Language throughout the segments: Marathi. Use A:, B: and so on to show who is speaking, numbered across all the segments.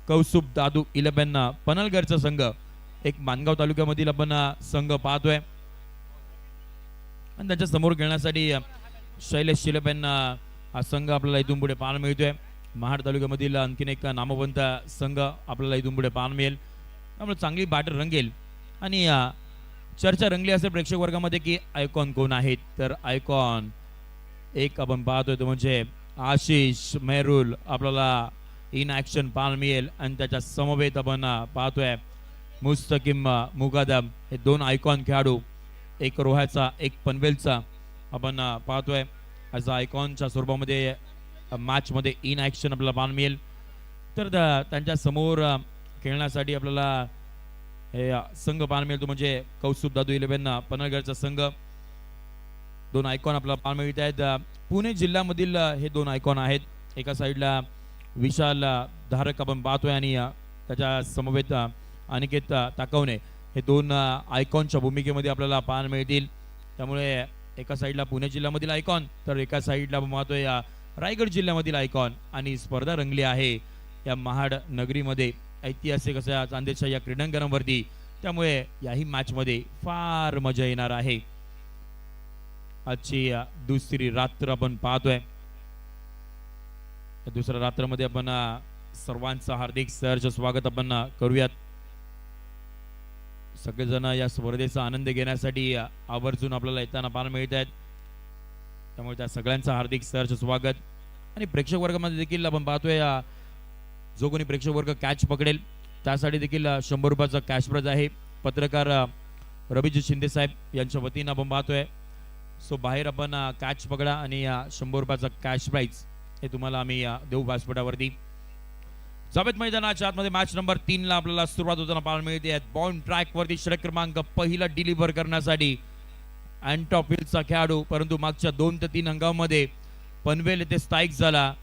A: कौसुब दादू 11 पनलगडचा संघ, एक मानगाव तालुक्यामधील आपण संघ पाहतोय आणि त्याच्या समोर खेळण्यासाठी शैलेश शिलपेंना हा संघ आपल्याला इथून पुढे पाहायला मिळतोय. महाड तालुक्यामधील आणखीन एक नामवंत संघ आपल्याला इथून पुढे पाहायला मिळेल. त्यामुळे चांगली बाट रंगेल आणि चर्चा रंगली असेल प्रेक्षक वर्गामध्ये की आयकॉन कोण आहेत. तर आयकॉन एक आपण पाहतोय तो म्हणजे आशिष मेहरुल आपल्याला इन ॲक्शन पाहायला मिळेल आणि त्याच्या समवेत आपण पाहतोय मुस्तकिम मुकादम. हे दोन आयकॉन खेळाडू, एक रोह्याचा एक पनवेलचा आपण पाहतोय. ॲज आयकॉनच्या स्वरूपामध्ये मॅचमध्ये इन ॲक्शन आपल्याला पाहायला मिळेल. तर त्यांच्या समोर खेळण्यासाठी आपल्याला हे संघ पाहायला मिळतो म्हणजे कौसुब दादू 11 पनलगडचा संघ. दोन आयकॉन आपल्याला पाहायला मिळत आहेत. पुणे जिल्ह्यामधील हे दोन आयकॉन आहेत. एका साईडला विशाल धारक आपण पाहतोय आणि त्याच्या समवेत अनिकेत ताकवणे हे दोन आयकॉनच्या भूमिकेमध्ये आपल्याला पाहायला मिळतील. त्यामुळे एका साईडला पुणे जिल्ह्यामधील आयकॉन तर एका साईडला आपण पाहतोय रायगड जिल्ह्यामधील आयकॉन आणि स्पर्धा रंगली आहे या महाड नगरीमध्ये ऐतिहासिक अशा चांदेच्या या क्रीडांगणावरती. त्यामुळे याही मॅचमध्ये फार मजा येणार आहे. आजची दुसरी रात्र आपण पाहतोय. दुसऱ्या रात्रमध्ये आपण सर्वांचं हार्दिक सहर्ष स्वागत आपण करूयात. सगळेजण या स्पर्धेचा आनंद घेण्यासाठी आवर्जून आपल्याला येताना पाहायला मिळत आहेत. त्यामुळे त्या सगळ्यांचं हार्दिक सहर्ष स्वागत. आणि प्रेक्षक वर्गामध्ये देखील आपण पाहतोय जो कोणी प्रेक्षक वर्ग कॅच पकडेल त्यासाठी देखील 100 रुपयाचा कॅश प्राइज आहे. पत्रकार रवीजी शिंदे साहेब यांच्या वतीनं आपण पाहतोय. सो बाहेर आपण कॅच पकडा आणि 100 रुपयाचा कॅश प्राइज हे तुम्हाला आम्ही देऊ व्यासपीठावरती. जावेद मैदानाच्या आतमध्ये मॅच नंबर 3 ला आपल्याला सुरुवात होताना पाहायला मिळते. बॉन्ड ट्रॅक वरती षटक क्रमांक पहिला डिलिव्हर करण्यासाठी अँटॉफिलचा खेळाडू, परंतु मागच्या 2 ते 3 हंगामामध्ये पनवेल येथे स्थायिक झाला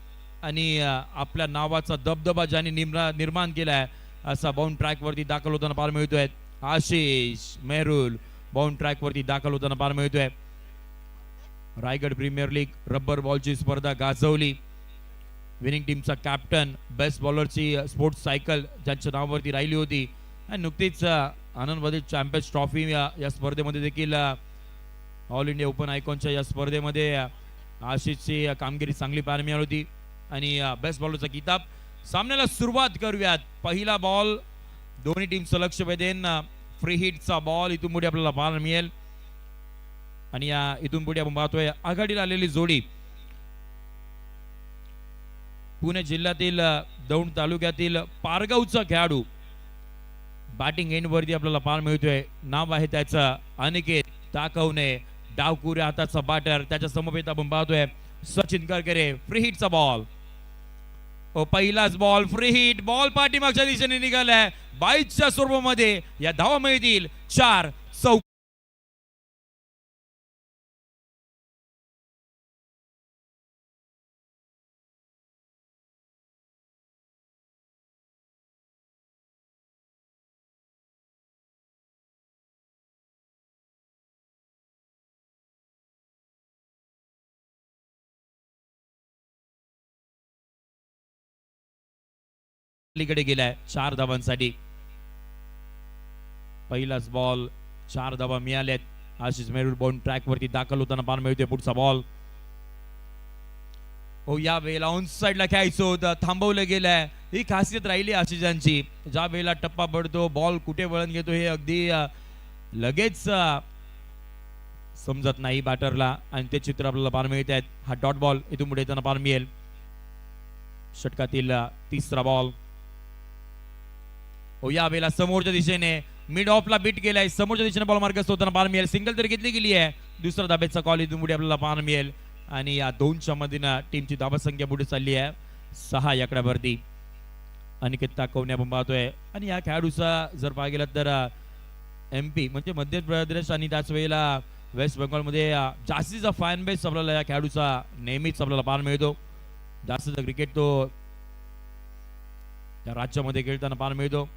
A: आणि आपल्या नावाचा दबदबा ज्याने निर्माण केलाय असा बाउंड ट्रॅक वरती दाखल होताना पाहायला मिळतोय. आशिष मेहरुल बाउंड ट्रॅक वरती दाखल होताना पाहायला मिळतोय. रायगड प्रीमियर लीग रब्बर बॉलची स्पर्धा गाजवली. विनिंग टीमचा कॅप्टन, बेस्ट बॉलरची स्पोर्ट्स सायकल ज्यांच्या नावावरती राहिली होती आणि नुकतीच आनंदवादी चॅम्पियन्स ट्रॉफी या स्पर्धेमध्ये देखील ऑल इंडिया ओपन आयकॉनच्या या स्पर्धेमध्ये आशिषची कामगिरी चांगली पाहायला मिळाली होती आणि बेस्ट बॉलरचा किताब. सामन्याला सुरुवात करूयात. पहिला बॉल दोन्ही टीमचं लक्ष वेधेन. फ्री हिटचा बॉल इथून पुढे आपल्याला पाहायला मिळेल आणि इथून पुढे आपण पाहतोय आघाडीला आलेली जोडी पुणे जिल्ह्यातील दौंड तालुक्यातील पारगावचा खेळाडू बॅटिंग एंड वरती आपल्याला पाहायला मिळतोय. नाव आहे त्याचं अनिकेत ताकवणे. डावकुऱ्या हाताचा बॅटर. त्याच्या समवेत आपण पाहतोय सचिन करकरे. फ्री हिटचा बॉल. पहिलाच बॉल फ्री हिट. बॉल पाठीमागच्या दिशेने निघालाय. 22च्या स्वरूपामध्ये या धावा मिळतील 4 चौक. कडे गेलाय 4 धावांसाठी. पहिलाच बॉल 4 धावा मिळाल्यात. आशिष मेहरुल बाउंड ट्रॅक वरती दाखल होताना पाहायला मिळतोय. पुढचा बॉल या वेळेला ऑन साइडला खेळायचं होतं, थांबवलं गेलंय. ही खासियत राहिली आशिषांची. ज्या वेळेला टप्पा पडतो बॉल कुठे वळण घेतो हे अगदी लगेच समजत नाही बॅटरला आणि ते चित्र आपल्याला पाहायला मिळत आहेत. हा डॉट बॉल इथून पुढे येताना पाहायला मिळेल. षटकातील तिसरा बॉल या वेळेला समोरच्या दिशेने मिड ऑफला बीट केलाय. समोरच्या दिशेने बॉल मार्गस्थ होताना पाहायला मिळेल. सिंगल तरी घेतली गेली आहे. दुसरा धाब्याचा कॉल इथून पुढे आपल्याला पाहायला मिळेल आणि या दोनच्या मधीनं टीमची धावा संख्या पुढे चालली आहे 6 आकड्यावरती. अनिकेत ताकवणे आपण पाहतोय आणि या खेळाडूचा जर पाहायला गेलं तर MP म्हणजे मध्य प्रदेश आणि त्याच वेळेला वेस्ट बेंगॉलमध्ये जास्तीचा फॅन बेस आपल्याला या खेळाडूचा नेहमीच आपल्याला पाहायला मिळतो. जास्तीचा क्रिकेट तो त्या राज्यामध्ये खेळताना पाहायला मिळतो.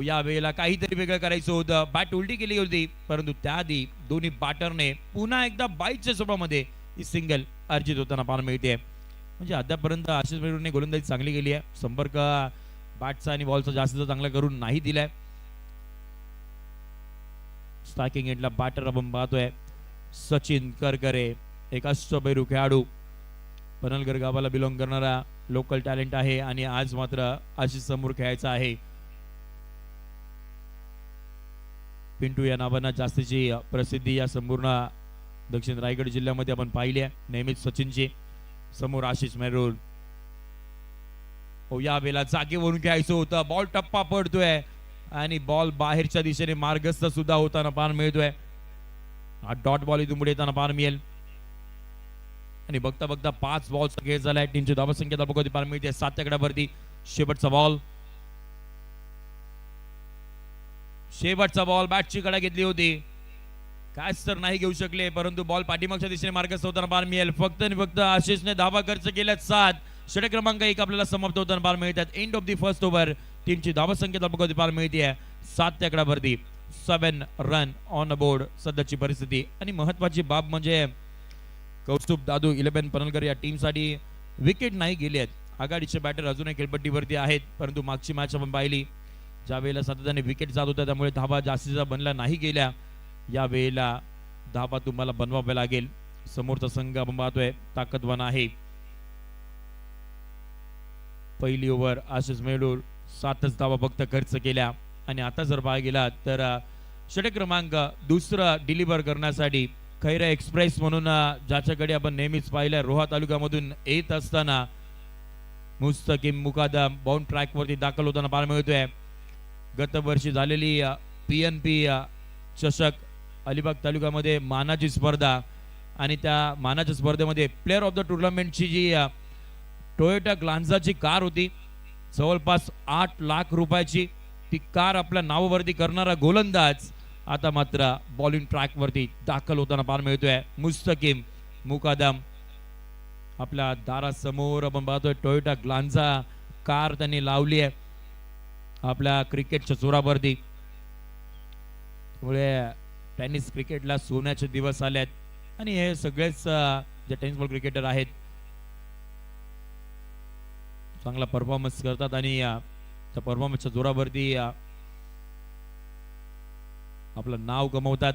A: या वेळेला काहीतरी वेगळं करायचं होतं. बॅट उलटी केली होती परंतु त्याआधी दोन्ही बॅटरने पुन्हा एकदा 22च्या स्वरूपामध्ये ही सिंगल अर्जित होताना पाहायला मिळते. म्हणजे अद्यापर्यंत आशिष मेहरुलने गोलंदाजी चांगली केली आहे. संपर्क बॅटचा आणि बॉलचा जास्तीचा चांगला करून नाही दिलाय. स्ट्रायकिंग एंडला बॅटर आपण पाहतोय सचिन करकरे, एक अष्टपैलू खेळाडू, पनलगर गावाला बिलॉंग करणारा लोकल टॅलेंट आहे आणि आज मात्र आशिष समोर खेळायचा आहे. पिंटू या नावानं जास्तीची प्रसिद्धी या संपूर्ण दक्षिण रायगड जिल्ह्यामध्ये आपण पाहिली आहे. नेहमीच सचिनची समोर आशिष मेहरूल. हो, या वेळेला जागेवरून खेळायचं होतं. बॉल टप्पा पडतोय आणि बॉल बाहेरच्या दिशेने मार्गस्थ सुद्धा होताना पाहायला मिळतोय. हा डॉट बॉल इथून पुढे येताना पाहायला मिळेल आणि बघता बघता 5 बॉलचा खेळ झालाय. टीमची धावसंख्या बघती पाहायला मिळते 7 आकड्यावरती. शेवटचा बॉल बॅटची कडा घेतली होती, कॅच तर नाही घेऊ शकले, परंतु बॉल पाठीमागच्या दिशेने मार्गस्थ होताना पाहायला मिळेल. फक्त आणि फक्त आशिषने धावा खर्च केल्यात 7. षटक क्रमांक 1 आपल्याला समाप्त होताना पाहायला मिळतात. End of the first over. टीमची धावसंख्या बघती पाहायला मिळते 7 आकड्यावरती. 7 रन ऑन बोर्ड सध्याची परिस्थिती. आणि महत्वाची बाब म्हणजे कौस्तुभ दादू 11 पनलगर या टीमसाठी विकेट नाही गेले आहेत. आघाडीचे बॅटर अजूनही खेळपट्टीवरती आहेत, परंतु मागची मॅच आपण पाहिली ज्या वेळेला सातत्याने विकेट जात होत्या त्यामुळे धावा जास्तीचा बनल्या नाही गेल्या. या वेळेला धावा तुम्हाला बनवाव्या लागेल. समोरचा संघ आपण पाहतोय ताकदवान आहे. पहिली ओव्हर आशिष मेहरूल 7च धावा फक्त खर्च केल्या आणि आता जर पाहायला गेला तर षटक क्रमांक 2 डिलिव्हर करण्यासाठी खैरा एक्सप्रेस म्हणून ज्याच्याकडे आपण नेहमीच पाहिलं रोहा तालुक्यामधून येत असताना मुस्तकीम मुकादम बाउंड ट्रॅक वरती दाखल होताना पाहायला मिळतोय. गत वर्षी झालेली PNP चषक अलिबाग तालुक्यामध्ये मानाची स्पर्धा आणि त्या मानाच्या स्पर्धेमध्ये प्लेअर ऑफ द टुर्नामेंटची जी टोयोटा ग्लान्झाची कार होती, जवळपास 8 लाख रुपयाची ती कार आपल्या नावावरती करणारा गोलंदाज आता मात्र बॉलिंग ट्रॅक वरती दाखल होताना पाहायला मिळतोय. मुस्तकीम मुकादम आपल्या दारासमोर आपण पाहतोय टोयोटा ग्लान्झा कार त्यांनी लावली आहे आपल्या क्रिकेटच्या जोरावरती. त्यामुळे टेनिस क्रिकेटला सोन्याचे दिवस आले आहेत आणि हे सगळेच जे टेनिस बॉल क्रिकेटर आहेत चांगला परफॉर्मन्स करतात आणि त्या परफॉर्मन्सच्या जोरावरती आपलं नाव कमवतात.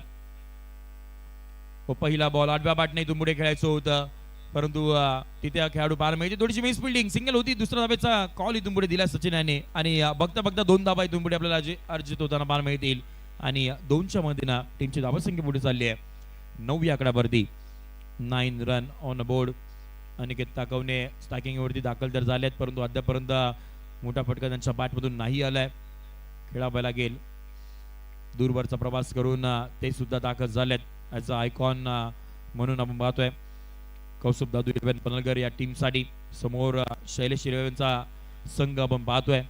A: पहिला बॉल 8व्या बॅटने इथून पुढे खेळायचं होतं, परंतु तिथे खेळाडू पाहायला मिळते थोडीशी मिस फिल्डिंग. सिंगल होती, दुसऱ्या धावेचा कॉल इथून पुढे दिला सचिन याने आणि बघता बघता 2 धावा इथून पुढे आपल्याला अर्जित होताना पाहायला मिळतील आणि 2च्या मध्ये टीमची धावसंख्या पुढे चालली आहे 9 आकड्यावरती. 9 run on board. Aniket Takawane striking वरती दाखल तर झालेत, परंतु अद्यापर्यंत मोठा फटका त्यांच्या बॅटमधून नाही आलाय. खेळावा लागेल. दूरवरचा प्रवास करून ते सुद्धा दाखल झालेत. याचा आयकॉन म्हणून आपण पाहतोय कौस्तुभ दादू 11 पनलगर या टीम साठी. समोर शैलेश हिरवेंचा संघ आपण पाहतोय.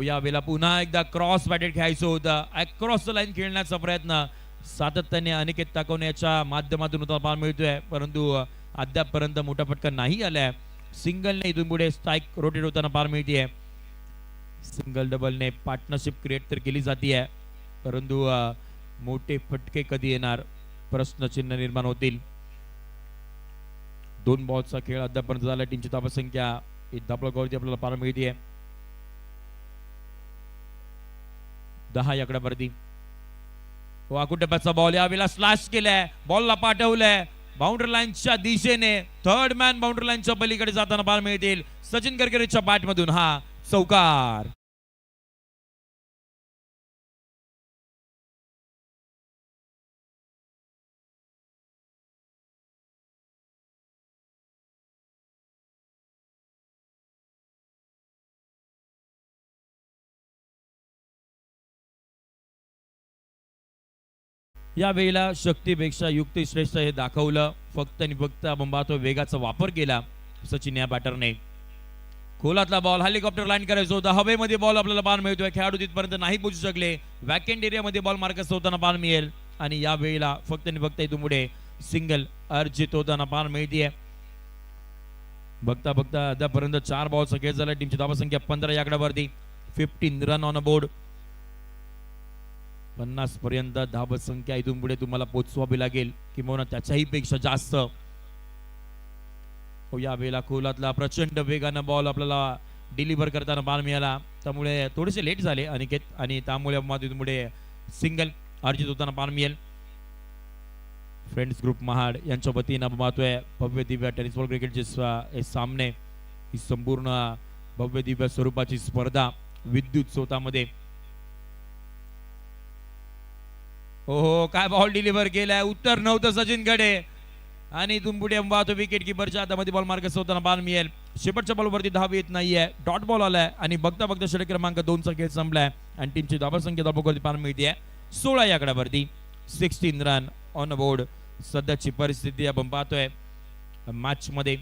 A: या वेळेला पुन्हा एकदा क्रॉस बॅटेड खेळायचं होतं. अक्रॉस द लाईन खेळण्याचा प्रयत्न सातत्याने अनिकेत ताकवणे याच्या माध्यमातून होता पाहायला मिळतोय, परंतु अद्यापपर्यंत मोठा फटका नाही आलाय. सिंगलने इथून पुढे स्ट्राईक रोटेट होताना पाहायला मिळते. सिंगल डबलने पार्टनरशिप क्रिएट तर केली जाते, परंतु मोठे फटके कधी येणार प्रश्नचिन्ह निर्माण होतील. 2 बॉलचा खेळ अद्यापर्यंत झाला. टीमची धावसंख्या धापळगावरती आपल्याला पाहायला मिळते 10 आकड्यावरती. वाकुटप्याचा बॉल यावेळेला स्लॅश केलाय, बॉलला पाठवलंय बाउंड्री लाईनच्या दिशेने. थर्ड मॅन बाउंड्री लाईनच्या पलीकडे जाताना पाहायला मिळतील. सचिन करकरेच्या बॅट मधून हा चौकार. या वेळेला शक्तीपेक्षा युक्ती श्रेष्ठ हे दाखवलं. फक्त आणि फक्त आपण पाहतो वेगाचा वापर केला सचिन या बॅटरने. खोलातला बॉल हेलिकॉप्टर लाईन करायचा होता. हवेमध्ये बॉल आपल्याला पाहायला मिळतोय. खेळाडू तिथपर्यंत नाही पोहोचू शकले. वॅकेंट एरियामध्ये बॉल मार्कस होताना पाहायला मिळेल आणि या वेळेला फक्त आणि फक्त इथून पुढे सिंगल अर्जित होताना पाहायला मिळते. बघता बघता अद्यापर्यंत 4 बॉलचा खेळ झाला. टीमची धावसंख्या 15 आकड्यावरती. 15 रन ऑन बोर्ड. 50 पर्यंत धावसंख्या इथून पुढे तुम्हाला पोहोचवावी लागेल किंवा त्याच्याही पेक्षा जास्त. या वेळेला खोलातला प्रचंड वेगानं बॉल आपल्याला डिलिव्हर करताना पाहायला मिळाला. त्यामुळे थोडेसे लेट झाले अनिकेत आणि त्यामुळे तिथमुळे सिंगल अर्जित होताना पाहायला मिळेल. फ्रेंड्स ग्रुप महाड यांच्या वतीनं आपण पाहतोय भव्य दिव्य टेनिस बॉल क्रिकेटचे हे सामने, ही संपूर्ण भव्य दिव्य स्वरूपाची स्पर्धा विद्युत स्रोतामध्ये. हो काय बॉल डिलिव्हर केलाय, उत्तर नव्हतं सचिनकडे आणि इथून पुढे पाहतो विकेट किपरच्या हातामध्ये बॉल मार्गस्थ होताना पाहायला मिळेल. शेवटच्या बॉलवरती धाव येत नाहीये, डॉट बॉल आलाय आणि बघता बघता षटक क्रमांक 2चा खेळ संपलाय आणि टीमची धावसंख्या धावपवरती पाहायला मिळते 16 या आकड्यावरती. 16 रन ऑन बोर्ड. सध्याची परिस्थिती आपण पाहतोय मॅच मध्ये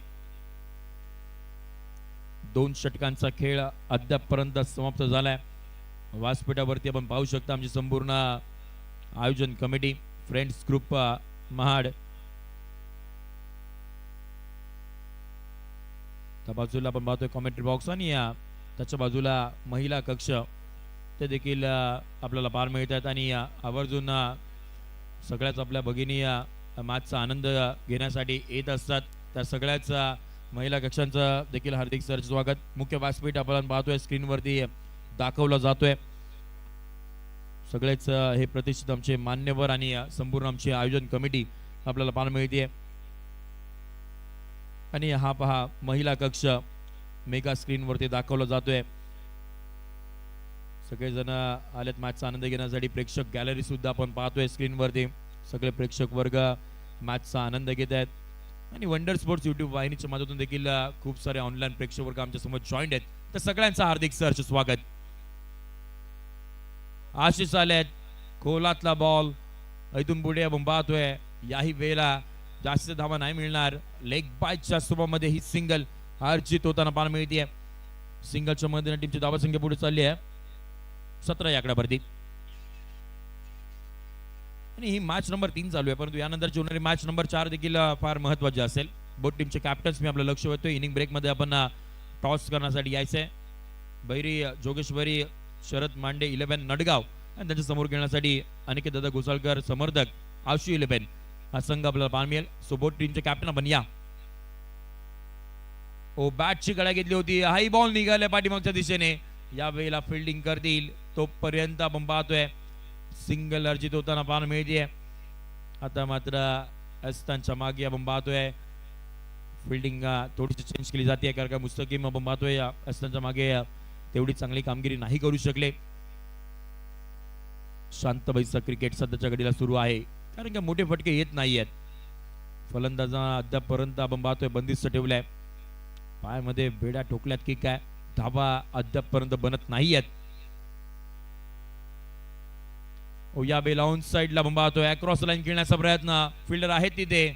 A: 2 षटकांचा खेळ अद्यापपर्यंत समाप्त झालाय. व्यासपीठावरती आपण पाहू शकता आमची संपूर्ण आयोजन कमिटी फ्रेंड्स ग्रुप महाड. त्या बाजूला आपण पाहतोय कॉमेंट्री बॉक्स आणि त्याच्या बाजूला महिला कक्ष ते देखील आपल्याला पाहायला मिळतात आणि आवर्जून सगळ्याच आपल्या भगिनी मॅचचा आनंद घेण्यासाठी येत असतात. त्या सगळ्याच महिला कक्षांचं देखील हार्दिक सहर्ष स्वागत. मुख्य व्यासपीठ आपण पाहतोय स्क्रीनवरती दाखवला जातोय. सगळेच हे प्रतिष्ठित आमचे मान्यवर आणि संपूर्ण आमची आयोजन कमिटी आपल्याला पाहायला मिळते. आणि हा पहा महिला कक्ष मेगा स्क्रीनवरती दाखवला जातोय. सगळेजण आलेत मॅचचा आनंद घेण्यासाठी. प्रेक्षक गॅलरी सुद्धा आपण पाहतोय स्क्रीनवरती. सगळे प्रेक्षक वर्ग मॅचचा आनंद घेत आहेत आणि वंडर स्पोर्ट्स युट्यूब वाहिनीच्या माध्यमातून देखील खूप सारे ऑनलाईन प्रेक्षक वर्ग आमच्या समोर जॉईंट आहेत. तर सगळ्यांचं हार्दिक सहर्ष स्वागत. आशिष आलेत, खोलातला बॉल इथून पुढे आपण पाहतोय याही वेळेला जास्त धावा नाही मिळणार. लेग बायच्या स्वरूपामध्ये ही सिंगल अर्जित होताना पाहायला मिळते. सिंगलच्या मदतीने टीमची धावा संख्या पुढे चालली आहे 17 या आकड्यावरती आणि ही मॅच नंबर 3 चालू आहे. परंतु यानंतरची होणारी मॅच नंबर 4 देखील फार महत्वाची असेल. बोथ टीमचे कॅप्टन्स मी आपलं लक्ष वेधतोय. इनिंग ब्रेक मध्ये आपण टॉस करण्यासाठी यायचंय. बैरी जोगेश्वरी शरद मांडे 11 नडगाव आणि त्यांच्या समोर खेळण्यासाठी अनिकेत दादा घोसाळकर समर्थक आशु 11 हा संघ आपल्याला पाहायला मिळेल. सो बोथ टीमचे कॅप्टन आपण या. ओ बॅटची गळा घेतली होती, हाई बॉल निघाल्या पाठीमागच्या दिशेने. या वेळेला फिल्डिंग करतील तोपर्यंत आपण पाहतोय सिंगल अर्जित होताना पाहायला मिळते. आता मात्र अस्तांच्या मागे आपण पाहतोय फिल्डिंग थोडीशी चेंज केली जाते कारण का मुस्तकीम आपण पाहतोय अस्तांच्या मागे तेवढी चांगली कामगिरी नाही करू शकले. शांतबाईचा क्रिकेट सध्याच्या घडीला सुरू आहे कारण का मोठे फटके येत नाही आहेत. फलंदाजांना अद्यापपर्यंत आपण पाहतोय बंदिस्त ठेवलाय. पायामध्ये बेड्या ठोकल्यात की काय, धाबा अद्यापपर्यंत बनत नाही आहेत. या बेला ऑन साइडला आपण पाहतोय अक्रॉस लाईन खेळण्याचा प्रयत्न, फिल्डर आहे तिथे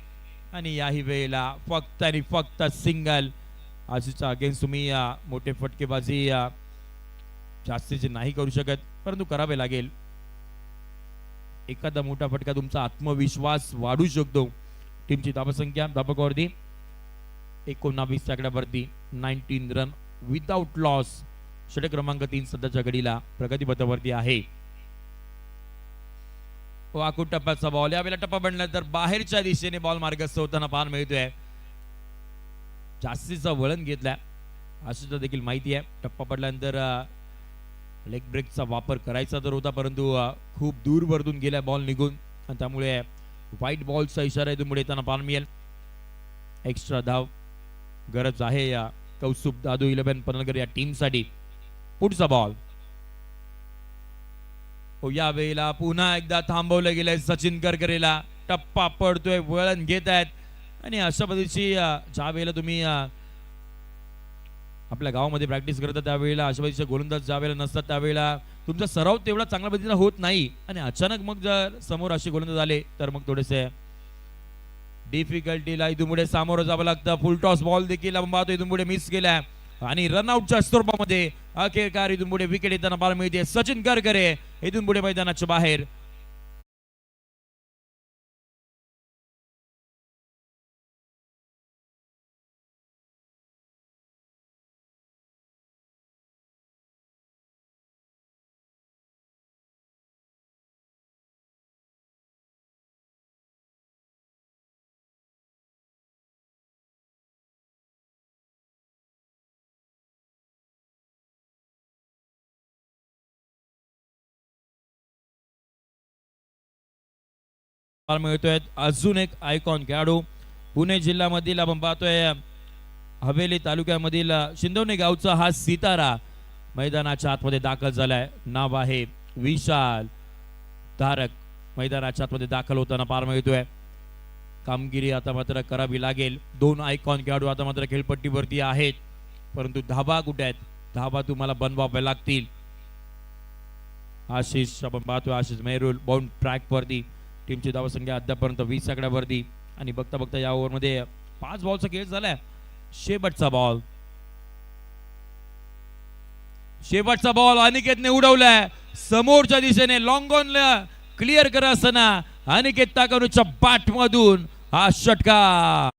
A: आणि याही वेळेला फक्त आणि फक्त सिंगल. आशिषच्या अगेन्स्ट तुम्ही मोठे फटकेबाजी जास्तीचे नाही करू शकत परंतु करावे लागेल. एखादा मोठा फटका तुमचा आत्मविश्वास वाढू शकतो. टीमची धावसंख्या धावपकावरती 19 आकड्यावरती 19 रन विदाउट लॉस. षटक क्रमांक 3 सध्याच्या घडीला प्रगतीपथावरती आहे. आखूड टप्प्याचा बॉल, यावेळेला टप्पा बनल्यानंतर बाहेरच्या दिशेने बॉल मार्गस्थ होताना पाहायला मिळतोय. जास्तीचा वळण घेतलाय असं देखील माहिती आहे. टप्पा पडल्यानंतर लेग ब्रेकचा वापर करायचा तर होता परंतु खूप दूर वरतून गेला बॉल निघून आणि त्यामुळे व्हाईट बॉलचा इशारा इथून पुढे येताना पाहायला मिळेल. एक्स्ट्रा धाव गरज आहे या कौस्तुभ दादू 11 पनलकर या टीमसाठी. पुढचा बॉल या वेळेला पुन्हा एकदा थांबवलं गेलंय सचिन करकरेला. टप्पा पडतोय, वळण घेत आहेत आणि अशा पद्धतीची ज्या वेळेला तुम्ही आपल्या गावामध्ये प्रॅक्टिस करता त्यावेळेला अशा पद्धतीचे गोलंदाज ज्या वेळेला नसतात त्यावेळेला तुमचा सराव तेवढा चांगल्या पद्धतीने होत नाही आणि अचानक मग जर समोर असे गोलंदाज आले तर मग थोडेसे डिफिकल्टीला इथून पुढे सामोरं जावं लागतं. फुल टॉस बॉल देखील आपण पाहतो इथून पुढे मिस केलाय आणि रनआउटच्या स्वरूपामध्ये अखेरकार इथून पुढे विकेट येताना पाहायला मिळते. सचिन करकरे इथून पुढे मैदानाच्या बाहेर. पाहायला मिळतोय अजून एक आयकॉन खेळाडू पुणे जिल्ह्यामधील आपण पाहतोय हवेली तालुक्यामधील शिंदवणे गावचा हा सितारा मैदानाच्या आतमध्ये दाखल झालाय. नाव आहे विशाल धारक. मैदानाच्या आतमध्ये दाखल होताना पाहायला मिळतोय. कामगिरी आता मात्र करावी लागेल. दोन आयकॉन खेळाडू आता मात्र खेळपट्टीवरती आहेत, परंतु धाबा कुठे आहेत? धाबा तुम्हाला बनवावे लागतील. आशिष आपण पाहतोय आशिष मेहरुल बाउंड ट्रॅक वरती. टीमची धावसंख्या अद्यापर्यंत 20 आकड्यावरती आणि बघता बघता या ओव्हरमध्ये 5 बॉलचा खेळ झालाय. शेवटचा बॉल, शेवटचा बॉल अनिकेतने उडवलाय समोरच्या दिशेने. लॉंग ऑन क्लिअर करा असताना अनिकेत ताकारूच्या बॅट मधून हा षटकार.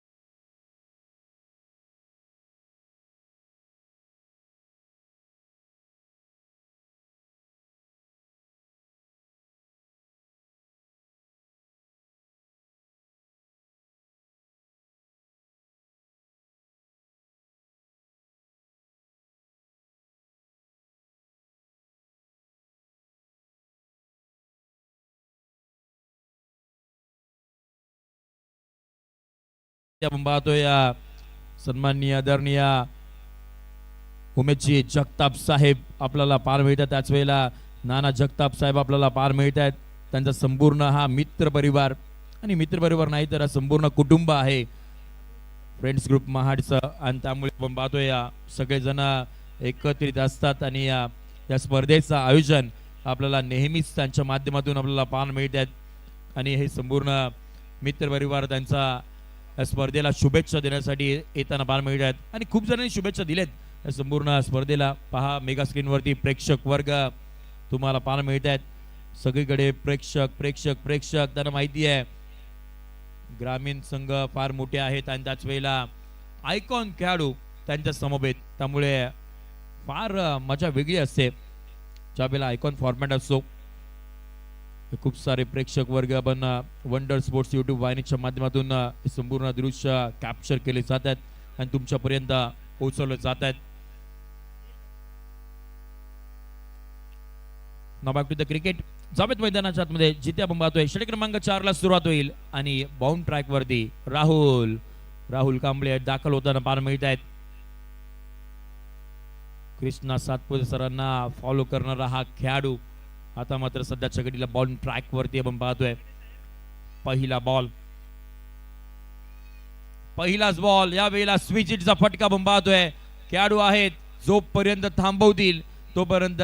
A: आपण पाहतोय सन्माननीय आदरणीय उमेशजी जगताप साहेब आपल्याला पार मिळतात. त्याच वेळेला नाना जगताप साहेब आपल्याला पार मिळत आहेत. त्यांचा संपूर्ण हा मित्र परिवार, आणि मित्र परिवार नाही तर संपूर्ण कुटुंब आहे फ्रेंड्स ग्रुप महाडचं. आणि त्यामुळे आपण पाहतोय सगळेजण एकत्रित असतात आणि या स्पर्धेचं आयोजन आपल्याला नेहमीच त्यांच्या माध्यमातून आपल्याला पार मिळत आहेत. आणि हे संपूर्ण मित्र परिवार त्यांचा स्पर्धेला शुभेच्छा देण्यासाठी येताना पाहायला मिळत आहेत. आणि खूप जणांनी शुभेच्छा दिल्यात या संपूर्ण स्पर्धेला. पहा मेगा स्क्रीनवरती प्रेक्षक वर्ग तुम्हाला पाहायला मिळत आहेत. सगळीकडे प्रेक्षक प्रेक्षक प्रेक्षक. त्यांना माहिती आहे ग्रामीण संघ फार मोठे आहेत आणि त्याच वेळेला आयकॉन खेळाडू त्यांच्या समवेत, त्यामुळे फार मजा वेगळी असते ज्या वेळेला आयकॉन फॉर्मॅट असतो. खूप सारे प्रेक्षक वर्ग आपण वंडर स्पोर्ट्स यूट्यूब वाहिनीच्या माध्यमातून संपूर्ण दृश्य कॅप्चर केले जात आहेत आणि तुमच्यापर्यंत पोहोचवले जात आहेत. नाव back to the cricket. Javed मैदानाच्या आतमध्ये जिथे आपण पाहतोय षटक क्रमांक 4 ला सुरुवात होईल आणि बाउंड ट्रॅक वरती राहुल कांबळे दाखल होताना पाहायला मिळत आहेत. कृष्णा सातपुते सरांना फॉलो करणारा हा खेळाडू आता मात्र सध्याच्या घडीला बॉल ट्रॅक वरती आपण पाहतोय. पहिलाच बॉल या वेळेला स्विच हिटचा फटका आपण पाहतोय. खेळाडू आहेत जोपर्यंत थांबवतील तोपर्यंत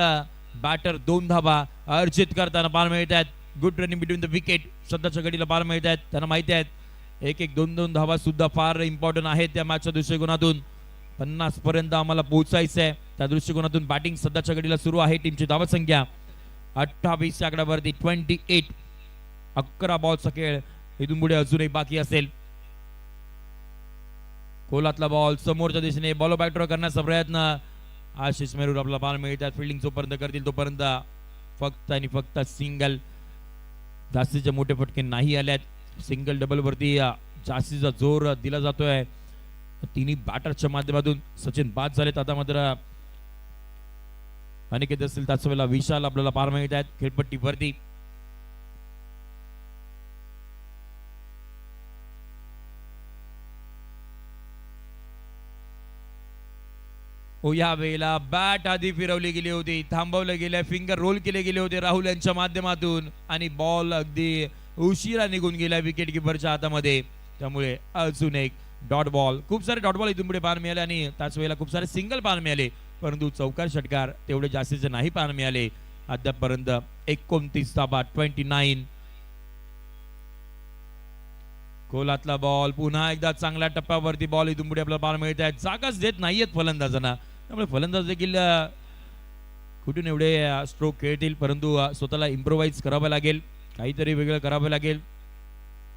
A: बॅटर 2 धावा अर्जित करताना पाहायला मिळत आहेत. Good running between the wicket सध्याच्या घडीला पाहायला मिळत आहेत. त्यांना माहिती आहेत 1-1 2-2 धावा सुद्धा फार इम्पॉर्टंट आहेत त्या मॅचच्या दृष्टिकोनातून. 50 पर्यंत आम्हाला पोहोचायचं आहे. त्या दृष्टिकोनातून बॅटिंग सध्याच्या घडीला सुरू आहे. टीमची धावा संख्या 28 आकड्यावरती 28. 11 बॉलचा खेळ इथून पुढे अजूनही बाकी असेल. कोलातला बॉल समोरच्या दिशेने बॉल बॅटर करण्याचा प्रयत्न. आशिष मेहरुल आपला पाहायला मिळतात. फिल्डिंग जोपर्यंत करतील तोपर्यंत फक्त आणि फक्त सिंगल. जास्तीचे मोठे फटके नाही आल्यात. सिंगल डबल वरती जास्तीचा जोर दिला जातोय. तिन्ही बॅटरच्या माध्यमातून सचिन बाद झालेत. आता मात्र अनिकेत असतील त्याच वेळेला विशाल आपल्याला पार मिळत आहेत खेळपट्टीवरती. या वेळेला बॅट आधी फिरवली गेली होती, थांबवले गेले, फिंगर रोल केले गेले होते राहुल यांच्या माध्यमातून आणि बॉल अगदी उशिरा निघून गेला विकेट किपरच्या हातामध्ये. त्यामुळे अजून एक डॉट बॉल. खूप सारे डॉट बॉल इथून पुढे पाहायला मिळाले आणि त्याच वेळेला खूप सारे सिंगल पाहायला मिळाले, परंतु चौकार षटकार तेवढे जास्तीचे नाही पाहायला मिळाले अद्यापर्यंत. 29 धावा 29. कोलातला बॉल पुन्हा एकदा चांगल्या टप्प्यावरती बॉल इथून पुढे आपल्याला पाहायला मिळत आहेत. जागाच देत नाहीयेत फलंदाजांना, त्यामुळे फलंदाज देखील कुठून एवढे स्ट्रोक खेळतील, परंतु स्वतःला इम्प्रोवाइज करावं लागेल, काहीतरी वेगळं करावं लागेल,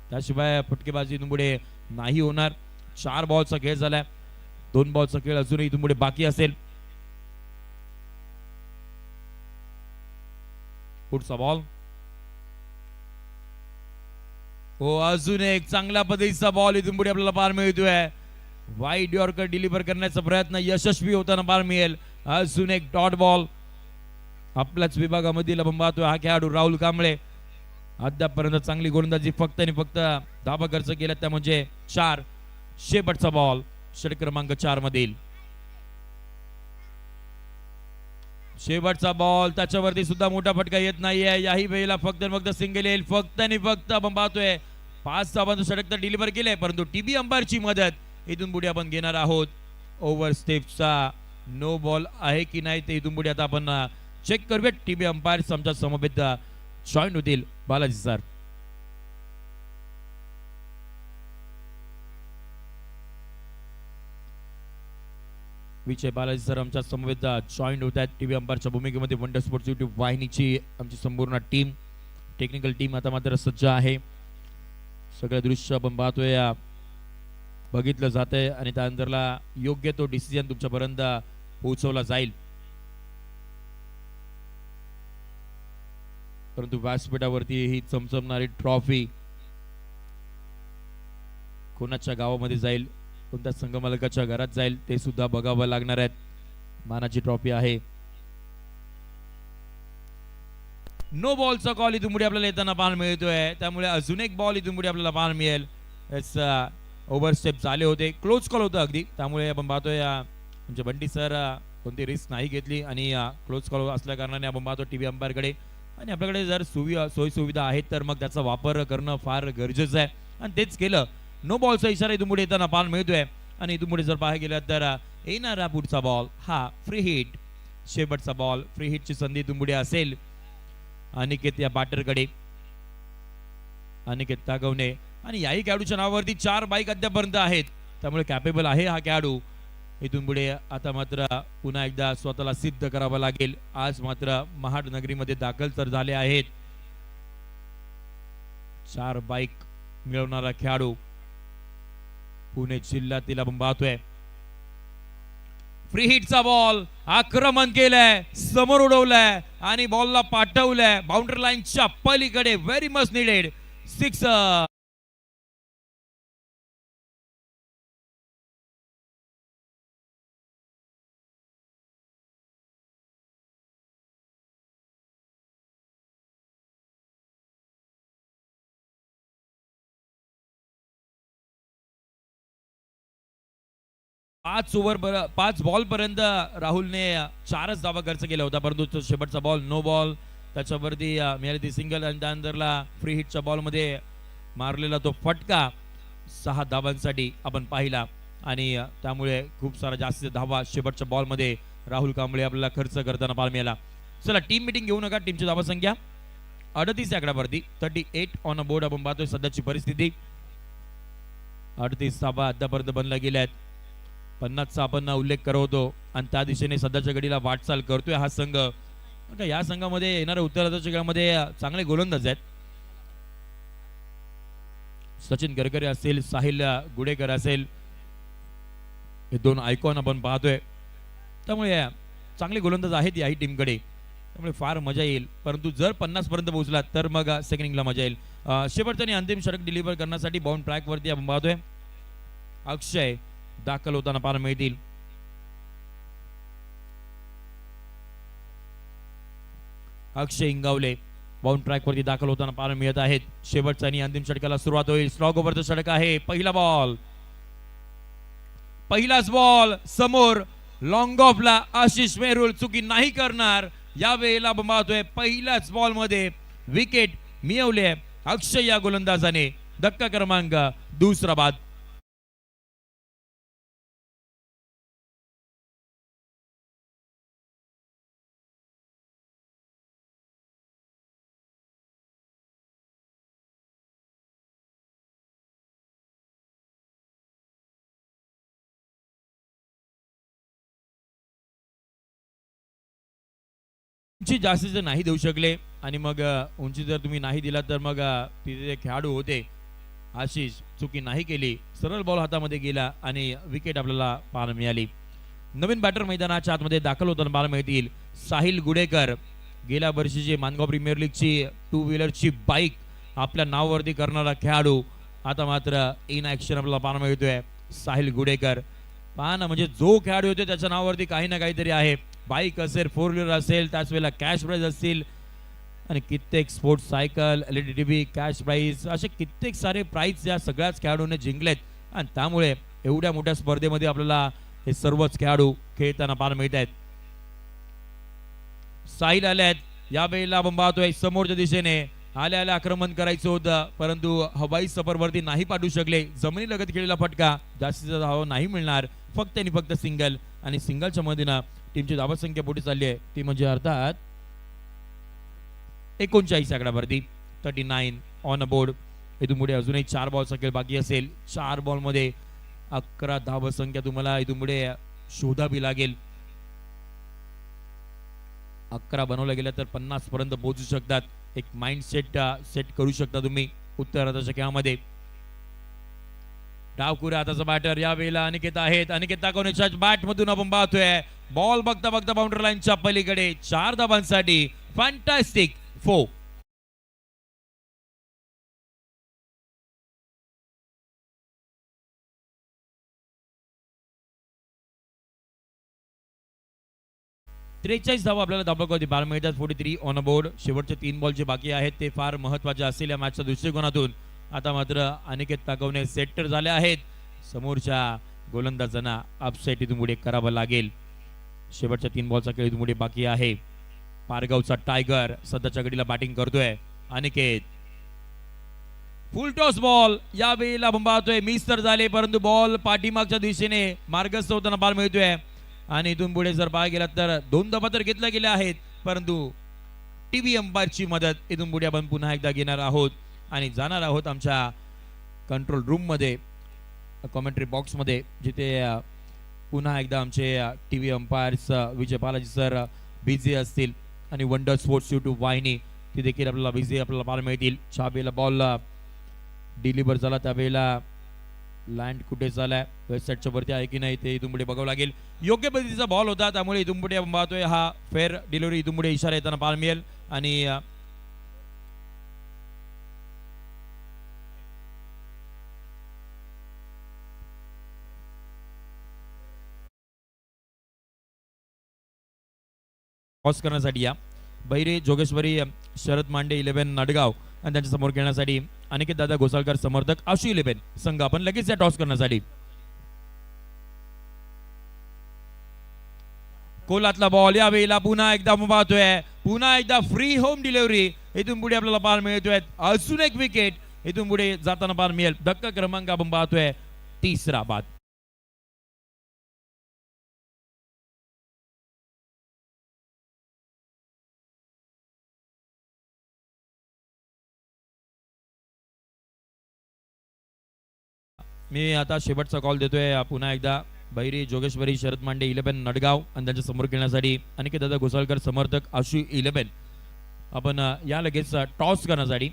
A: त्याशिवाय फटकेबाजी इथून पुढे नाही होणार. 4 बॉलचा खेळ झालाय. 2 बॉलचा खेळ अजूनही इथून पुढे बाकी असेल. पुढचा बॉल हो अजून एक चांगल्या पद्धतीचा बॉल इथून पुढे आपल्याला पार मिळतोय. वाईड यॉर्कर डिलिव्हर करण्याचा प्रयत्न यशस्वी होताना पार मिळेल. अजून एक डॉट बॉल आपल्याच विभागामधील आपण पाहतोय हा खेळाडू राहुल कांबळे. अद्यापपर्यंत चांगली गोलंदाजी फक्त आणि फक्त धाबा खर्च केला त्या म्हणजे 4. शेवटचा बॉल षटक क्रमांक 4 मधील शेवटचा बॉल त्याच्यावरती सुद्धा मोठा फटका येत नाहीये. याही वेळेला फक्त फक्त सिंगल येईल. फक्त आणि फक्त आपण पाहतोय 5 धावांचं षटक तर डिलिव्हर केलंय परंतु टीबी अंपायरची मदत इथून पुढे आपण घेणार आहोत. ओव्हर स्टेपचा नो बॉल आहे की नाही ते इथून पुढे आता आपण चेक करूया. टीबी अंपायर आमच्या समवेत जॉईन होतील. बालाजी सर विजय बालाजी सर आमच्या समवेत जॉईन होत आहेत. टीव्ही अंपायरच्या भूमिकेमध्ये वंडर स्पोर्ट्स युट्यूब वाहिनीची आमची संपूर्ण टीम टेक्निकल टीम आता मात्र सज्ज आहे. सगळं दृश्य आपण पाहतोय बघितलं जात आहे आणि त्यानंतरला योग्य तो डिसिजन तुमच्यापर्यंत पोहोचवला जाईल. परंतु व्यासपीठावरती ही चमचमणारी ट्रॉफी कोणाच्या गावामध्ये जाईल कोणत्या संघमालकाच्या घरात जाईल ते सुद्धा बघावं लागणार आहेत. मानाची ट्रॉफी आहे. नो बॉलचा कॉल इथून पुढे आपल्याला येताना पाहायला मिळतोय त्यामुळे अजून एक बॉल इथून पुढे आपल्याला पाहायला मिळेल. ओव्हर स्टेप झाले होते क्लोज कॉल होतं अगदी त्यामुळे आपण पाहतोय म्हणजे बंटी सर कोणती रिस्क नाही घेतली आणि क्लोज कॉल असल्या कारणाने आपण पाहतो टीव्ही अंपायरकडे आणि आपल्याकडे जर सोयी सुविधा आहेत तर मग त्याचा वापर करणं फार गरजेचं आहे आणि तेच केलं. नो बॉलचा इशारा इथून पुढे येताना पाहायला मिळतोय आणि इथून पुढे जर पाहायला गेलं तर येणारा पुढचा बॉल हा फ्री हिट. शेवटचा बॉल फ्री हिटची संधी इथून पुढे असेल अनिकेत या बॅटरकडे. अनिकेत तागवणे आणि याही खेळाडूच्या नावावरती 4 बाईक अद्यापर्यंत आहेत त्यामुळे कॅपेबल आहे हा खेळाडू. इथून पुढे आता मात्र पुन्हा एकदा स्वतःला सिद्ध करावं लागेल. आज मात्र महाड नगरीमध्ये दाखल तर झाले आहेत. 4 बाईक मिळवणारा खेळाडू पुणे जिल्ह्यातील आपण पाहतोय. फ्री हिटचा बॉल आक्रमण केलंय समोर उडवलंय आणि बॉलला पाठवलंय बाउंड्री लाईनच्या पलीकडे. Very much needed 6. पाच बॉल पर्यंत राहुलने 4च धावा खर्च केला होता परंतु शेवटचा बॉल नो बॉल त्याच्यावरती मिळाली ती सिंगल आणि त्यानंतरला फ्री हिटच्या बॉल मध्ये मारलेला तो फटका 6 धावांसाठी आपण पाहिला आणि त्यामुळे खूप सारा जास्त धावा शेवटच्या बॉल मध्ये राहुल कांबळे आपल्याला खर्च करताना पाहायला मिळाला. चला टीम मीटिंग घेऊ नका. टीमची धावा संख्या 38 आकड्यावरती 38 ऑन अ बोर्ड आपण पाहतोय. सध्याची परिस्थिती 38 धावा अद्यापर्यंत बनल्या गेल्या आहेत. 50चा आपण उल्लेख करत होतो आणि त्या दिशेने सध्याच्या घडीला वाटचाल करतोय हा संघ. या संघामध्ये येणाऱ्या उत्तरार्धाच्या खेळामध्ये चांगले गोलंदाज आहेत. सचिन गडकरी असेल साहिल गुडेकर असेल हे 2 आयकॉन आपण पाहतोय त्यामुळे चांगले गोलंदाज आहेत याही टीमकडे त्यामुळे फार मजा येईल. परंतु जर 50 पर्यंत पोहोचला तर मग सेकंड इनिंगला मजा येईल. शेवटचा आणि अंतिम षटक डिलिव्हर करण्यासाठी बाउंड ट्रॅक वरती आपण पाहतोय अक्षय दाखल होताना पाहायला मिळतील. अक्षय इंगावले बाउंड ट्रॅक वरती दाखल होताना पाहायला मिळत आहेत. शेवटचा आणि अंतिम षटकाला सुरुवात होईल. स्लॉग ओव्हरचा षटक आहे. पहिलाच बॉल समोर लॉंग ऑफला आशिष मेहरुल चुकी नाही करणार. या वेळेला आपण पाहतोय पहिल्याच बॉल मध्ये विकेट मिळवले अक्षय या गोलंदाजाने. धक्का क्रमांक 2 बाद. उंची जास्तीचं नाही देऊ शकले आणि मग उंची जर तुम्ही नाही दिला तर मग तिथे जे खेळाडू होते आशिष चुकी नाही केली. सरळ बॉल हातामध्ये गेला आणि विकेट आपल्याला पाहायला मिळाली. नवीन बॅटर मैदानाच्या आतमध्ये दाखल होताना पाहायला मिळतील साहिल गुडेकर. गेल्या वर्षीची मानगाव प्रीमियर लीगची 2 व्हीलरची बाईक आपल्या नावावरती करणारा खेळाडू आता मात्र इन ऍक्शन आपल्याला पाहायला मिळतोय. साहिल गुडेकर पहा ना म्हणजे जो खेळाडू होते त्याच्या नावावरती काही ना काहीतरी आहे. बाईक असेल 4 व्हीलर असेल त्याच वेळेला कॅश प्राइज असतील आणि कित्येक sports cycle, LED TV, cash prize असे कित्येक सारे प्राईज या सगळ्याच खेळाडूंनी जिंकलेत आणि त्यामुळे एवढ्या मोठ्या स्पर्धेमध्ये आपल्याला हे सर्वच खेळाडू खेळताना पाहायला मिळत आहेत. साहिल आले आहेत यावेळेला आपण पाहतोय समोरच्या दिशेने आल्या आल्या आक्रमण करायचं होतं परंतु हवाई सफरवरती नाही पाठवू शकले. जमिनी लगत केलेला फटका जास्तीचा धावा नाही मिळणार. फक्त आणि फक्त सिंगल आणि सिंगलच्या मधीनं टीमची धावसंख्या पुढे चालली आहे ती म्हणजे अर्थात 39 आकड्यावरती 39 ऑन बोर्ड. इथून पुढे अजूनही 4 बॉल खेळ बाकी असेल. 4 बॉल मध्ये 11 धावसंख्या तुम्हाला इथून पुढे शोधावी लागेल. 11 बनवलं गेलं तर 50 पर्यंत पोहोचू शकतात. एक माइंड सेट करू शकता तुम्ही उत्तरार्धाच्या खेळामध्ये. डावखुरे हाताचा बॅटर यावेळेला अनिकेत आहेत. अनिकेत ताकवण्याच्या बॅट मधून आपण पाहतोय बॉल बघता बघता बाउंड्री लाईनच्या पलीकडे 4 धावांसाठी फॅन्टॅस्टिक 4. धावा आपल्याला धावपकावरती पाहायला मिळतात. 43 ऑन बोर्ड. शेवटचे 3 बॉल जे बाकी आहेत ते फार महत्वाचे असतील या मॅचच्या दृष्टिकोनातून. आता मात्र अनिकेत ताकवणे सेटर झाले आहेत. समोरच्या गोलंदाजांना अपसेट इथून पुढे करावं लागेल. शेवटच्या 3 बॉलचा खेळ इथून पुढे बाकी आहे. पारगावचा टायगर सध्याच्या घडीला बॅटिंग करतोय. अनिकेत फुल टॉस बॉल यावेळेला आपण पाहतोय मिस तर झाले परंतु बॉल पाठीमागच्या दिशेने मार्गस्थ होताना पाहायला मिळतोय आणि इथून पुढे जर पाहायला गेला तर 2 धावा तर घेतल्या गेल्या आहेत परंतु टीव्ही अंपायरची मदत इथून पुढे आपण पुन्हा एकदा घेणार आहोत आणि जाणार आहोत आमच्या कंट्रोल रूम मध्ये कॉमेंट्री बॉक्स मध्ये जिथे पुन्हा एकदा आमचे टीव्ही अंपायर्स विजय बालाजी सर बिझी असतील आणि वंडर स्पोर्ट्स यूट्यूब वाहिनी ती देखील आपल्याला बिझी आपल्याला पाहायला मिळतील. छाबेला बॉल डिलिव्हर झाला त्यावेळेला लँड कुठे झालाय वेबसाईटच्या वरती आहे की नाही ते इथून पुढे बघावं लागेल. योग्य पद्धतीचा बॉल होता त्यामुळे इथून पुढे आपण पाहतोय हा फेअर डिलिव्हरी इथून पुढे इशारा येताना पाहायला मिळेल आणि टॉस करण्यासाठी या बैरे जोगेश्वरी शरद मांडे 11 नडगाव आणि त्यांच्या समोर खेळण्यासाठी अनिकेत दादा घोसाळकर समर्थक आशु 11 संघ आपण लगेच या टॉस करण्यासाठी. कोलातला बॉल यावेळेला पुन्हा एकदा पाहतोय पुन्हा एकदा फ्री होम डिलिव्हरी इथून पुढे आपल्याला पाहायला मिळतोय. अजून एक विकेट इथून पुढे जाताना पाहायला मिळेल. धक्का क्रमांक आपण पाहतोय 3रा बाद. मी आता शेवटचा कॉल देतोय पुन्हा एकदा बैरी जोगेश्वरी शरद मांडे 11 नडगाव आणि त्यांच्या समोर खेळण्यासाठी अनिकेत दादा घोसाळकर समर्थक आशु 11 आपण या लगेच टॉस करण्यासाठी.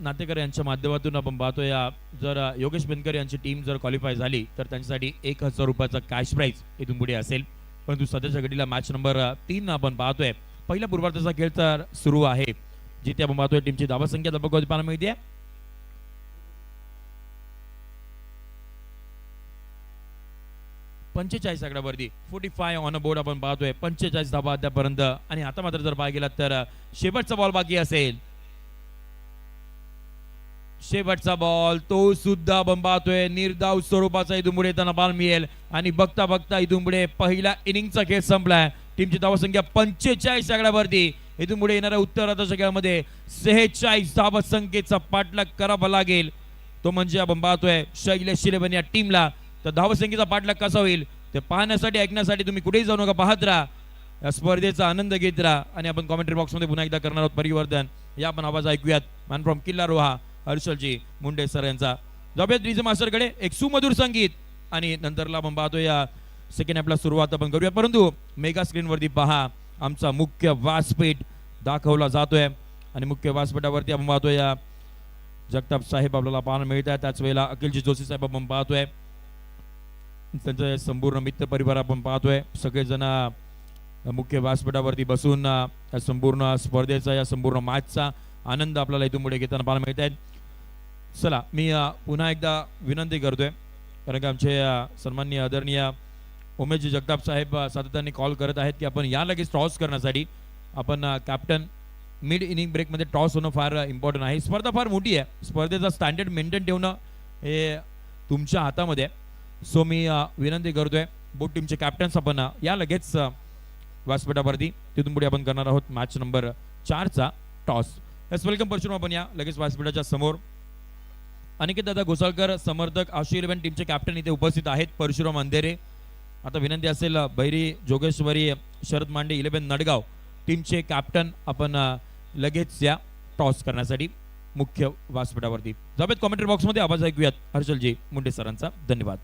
A: नातेकर यांच्या माध्यमातून आपण पाहतोय जर योगेश बेनकर यांची टीम जर क्वालिफाय झाली तर त्यांच्यासाठी 1000 रुपयाचा कॅश प्राइज इथून पुढे असेल. परंतु सध्याच्या घडीला मॅच नंबर 3 आपण पाहतोय. पहिल्या पूर्वार्धाचा खेळ तर सुरू आहे जिथे आपण पाहतोय टीमची धावसंख्या धावपकावरती पाहायला मिळते 45 आकड्यावरती 45 ऑन बोर्ड आपण पाहतोय. 45 धावा आतापर्यंत आणि आता मात्र जर पाहायला गेला तर शेवटचा बॉल बाकी असेल. शेवटचा बॉल तो सुद्धा आपण पाहतोय निर्धाव स्वरूपाचा इथून पुढे येताना पाहायला मिळेल आणि बघता बघता इथून पुढे पहिला इनिंगचा खेळ संपलाय. टीमची धावसंख्या 45 आकड्यावरती इथून पुढे येणाऱ्या उत्तरार्धाच्या खेळामध्ये 46 धावसंख्येचा पाठलाग करावा लागेल. तो म्हणजे आपण पाहतोय शैलेश शिलेबन या टीमला. तर धावसंख्येचा पाठलाग कसा होईल ते पाहण्यासाठी ऐकण्यासाठी तुम्ही कुठेही जाऊ नका, पाहत राहा, या स्पर्धेचा आनंद घेत राहा. आणि आपण कॉमेंट्री बॉक्स मध्ये पुन्हा एकदा करणार आहोत परिवर्तन. या आपण आवाज ऐकूयात मॅन फ्रॉम किल्ला रोहा हर्षलजी मुंडे सर यांचा. जाऊयात डीजे मास्टरकडे एक सुमधुर संगीत आणि नंतरला आपण पाहतो या सेकंड हॅफला सुरुवात आपण करूया. परंतु मेगा स्क्रीन वरती पहा आमचा मुख्य व्यासपीठ दाखवला जातोय आणि मुख्य व्यासपीठावरती आपण पाहतोय या जगताप साहेब आपल्याला पाहायला मिळत आहे. त्याच वेळेला अखिलजी जोशी साहेब आपण पाहतोय, त्यांचा संपूर्ण मित्र परिवार आपण पाहतोय. सगळेजण मुख्य व्यासपीठावरती बसून या संपूर्ण स्पर्धेचा या संपूर्ण मॅचचा आनंद आपल्याला इथून पुढे घेताना पाहायला मिळत आहे. चला मी पुन्हा एकदा विनंती करतोय कारण की आमचे सन्माननीय आदरणीय उमेशजी जगताप साहेब सातत्याने कॉल करत आहेत की आपण या लगेच टॉस करण्यासाठी आपण कॅप्टन मिड इनिंग ब्रेकमध्ये टॉस होणं फार इम्पॉर्टंट आहे. स्पर्धा फार मोठी आहे, स्पर्धेचा स्टँडर्ड मेंटेन ठेवणं हे तुमच्या हातामध्ये आहे. सो मी विनंती करतोय बोट टीमचे कॅप्टन्स आपण या लगेच व्यासपीठावरती. तिथून पुढे आपण करणार आहोत मॅच नंबर 4चा टॉस. यस वेलकम परशुराम, आपण या लगेच व्यासपीठाच्या समोर. अनिकेत दादा घोसाळकर समर्थक आशु 11 टीमचे कॅप्टन इथे उपस्थित आहेत. परशुराम अंधेरे. आता विनंती असेल बैरी जोगेश्वरी शरद मांडे 11 नडगाव टीमचे कॅप्टन आपण लगेच या टॉस करण्यासाठी मुख्य व्यासपीठावरती जाऊयात. कॉमेंट्री बॉक्समध्ये आवाज ऐकूयात हर्षलजी मुंडे सरांचा. धन्यवाद.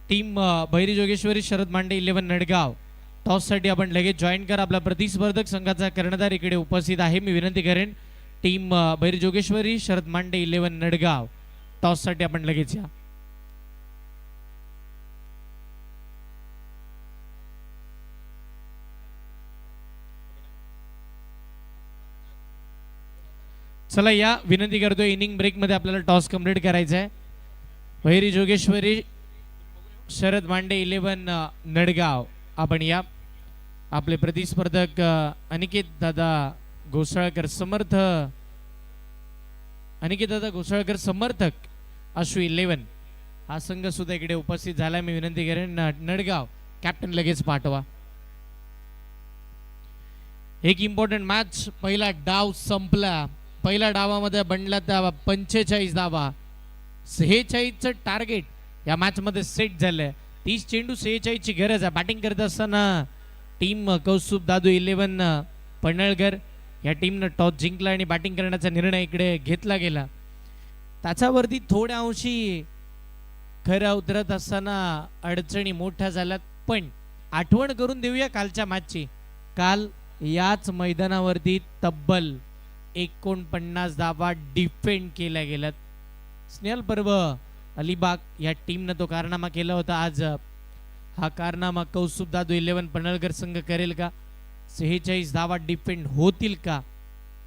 B: टीम भैरी जोगेश्वरी शरद मांडे 11 नडगाव टॉस साठी आपण लगेच जॉईन करा. आपला प्रतिस्पर्धक संघाचा कर्णधार इकडे उपस्थित आहे. मी विनंती करेन टीम भैरी जोगेश्वरी शरद मांडे 11 नडगाव टॉस साठी आपण लगेच या. चला या, विनंती करतोय इनिंग ब्रेक मध्ये आपल्याला टॉस कंप्लीट करायचा आहे. भैरी जोगेश्वरी शरद मांडे 11 नडगाव आपण या. आपले प्रतिस्पर्धक अनिकेत दादा घोसाळकर समर्थक आशु 11 हा संघ सुद्धा इकडे उपस्थित झाला. मी विनंती करेन नडगाव कॅप्टन लगेच पाठवा. एक इम्पॉर्टंट मॅच. पहिला डाव संपला. पहिल्या डावामध्ये बनला त्या 45 धावा. 46चं टार्गेट या मॅच मध्ये सेट झालंय. 30 चेंडू 46 ची गरज आहे. बॅटिंग करत असताना टीम कौस्तुभ दादू 11 पन्हाळकर या टीमनं टॉस जिंकला आणि बॅटिंग करण्याचा निर्णय इकडे घेतला गेला. त्याच्यावरती थोड्या अंशी खरं उतरत असताना अडचणी मोठ्या झाल्यात. पण आठवण करून देऊया कालच्या मॅचची. काल याच मैदानावरती तब्बल 49 धावा डिफेंड केल्या गेल्यात. स्नेहल पर्व अलिबाग या टीमनं तो कारनामा केला होता. आज हा कारनामा कौस्तुभ दादू 11 पन्हाळकर संघ करेल का? 46 धावा डिफेंड होतील का?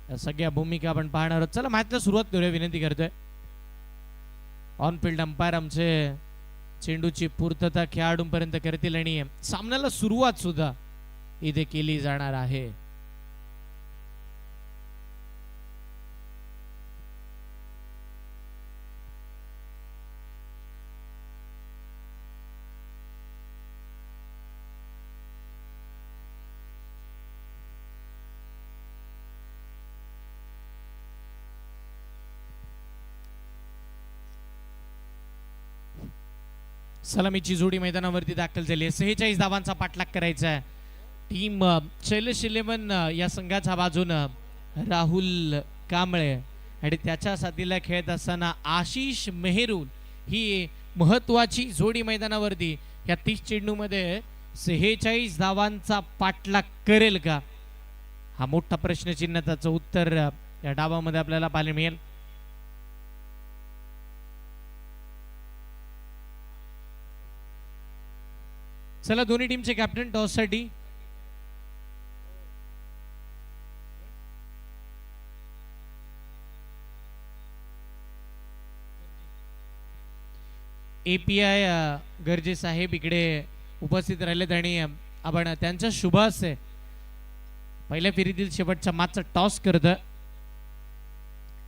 B: या सगळ्या भूमिका आपण पाहणार आहोत. चला मॅचला सुरुवात करूया. विनंती करतोय ऑन फील्ड अंपायर आमचे चेंडूची पूर्तता खेळाडूंपर्यंत करतील आणि सामन्याला सुरुवात सुद्धा इथे केली जाणार आहे. सलामीची जोडी मैदानावरती दाखल झाली आहे. 46 धावांचा पाठलाग करायचा आहे. टीम शैलेश 11 या संघाच्या बाजूनं राहुल कांबळे आणि त्याच्या साथीला खेळत असताना आशिष मेहरून ही महत्वाची जोडी मैदानावरती या 30 चेंडूमध्ये 46 धावांचा पाठलाग करेल का? हा मोठा प्रश्नचिन्ह. त्याचं उत्तर या डावामध्ये आपल्याला पाहायला मिळेल. चला दोन्ही टीमचे कॅप्टन टॉस साठी. API गर्जे साहेब इकडे उपस्थित राहिलेत आणि आपण त्यांच्या शुभ हस्ते पहिल्या फेरीतील शेवटच्या मॅचचा टॉस करत.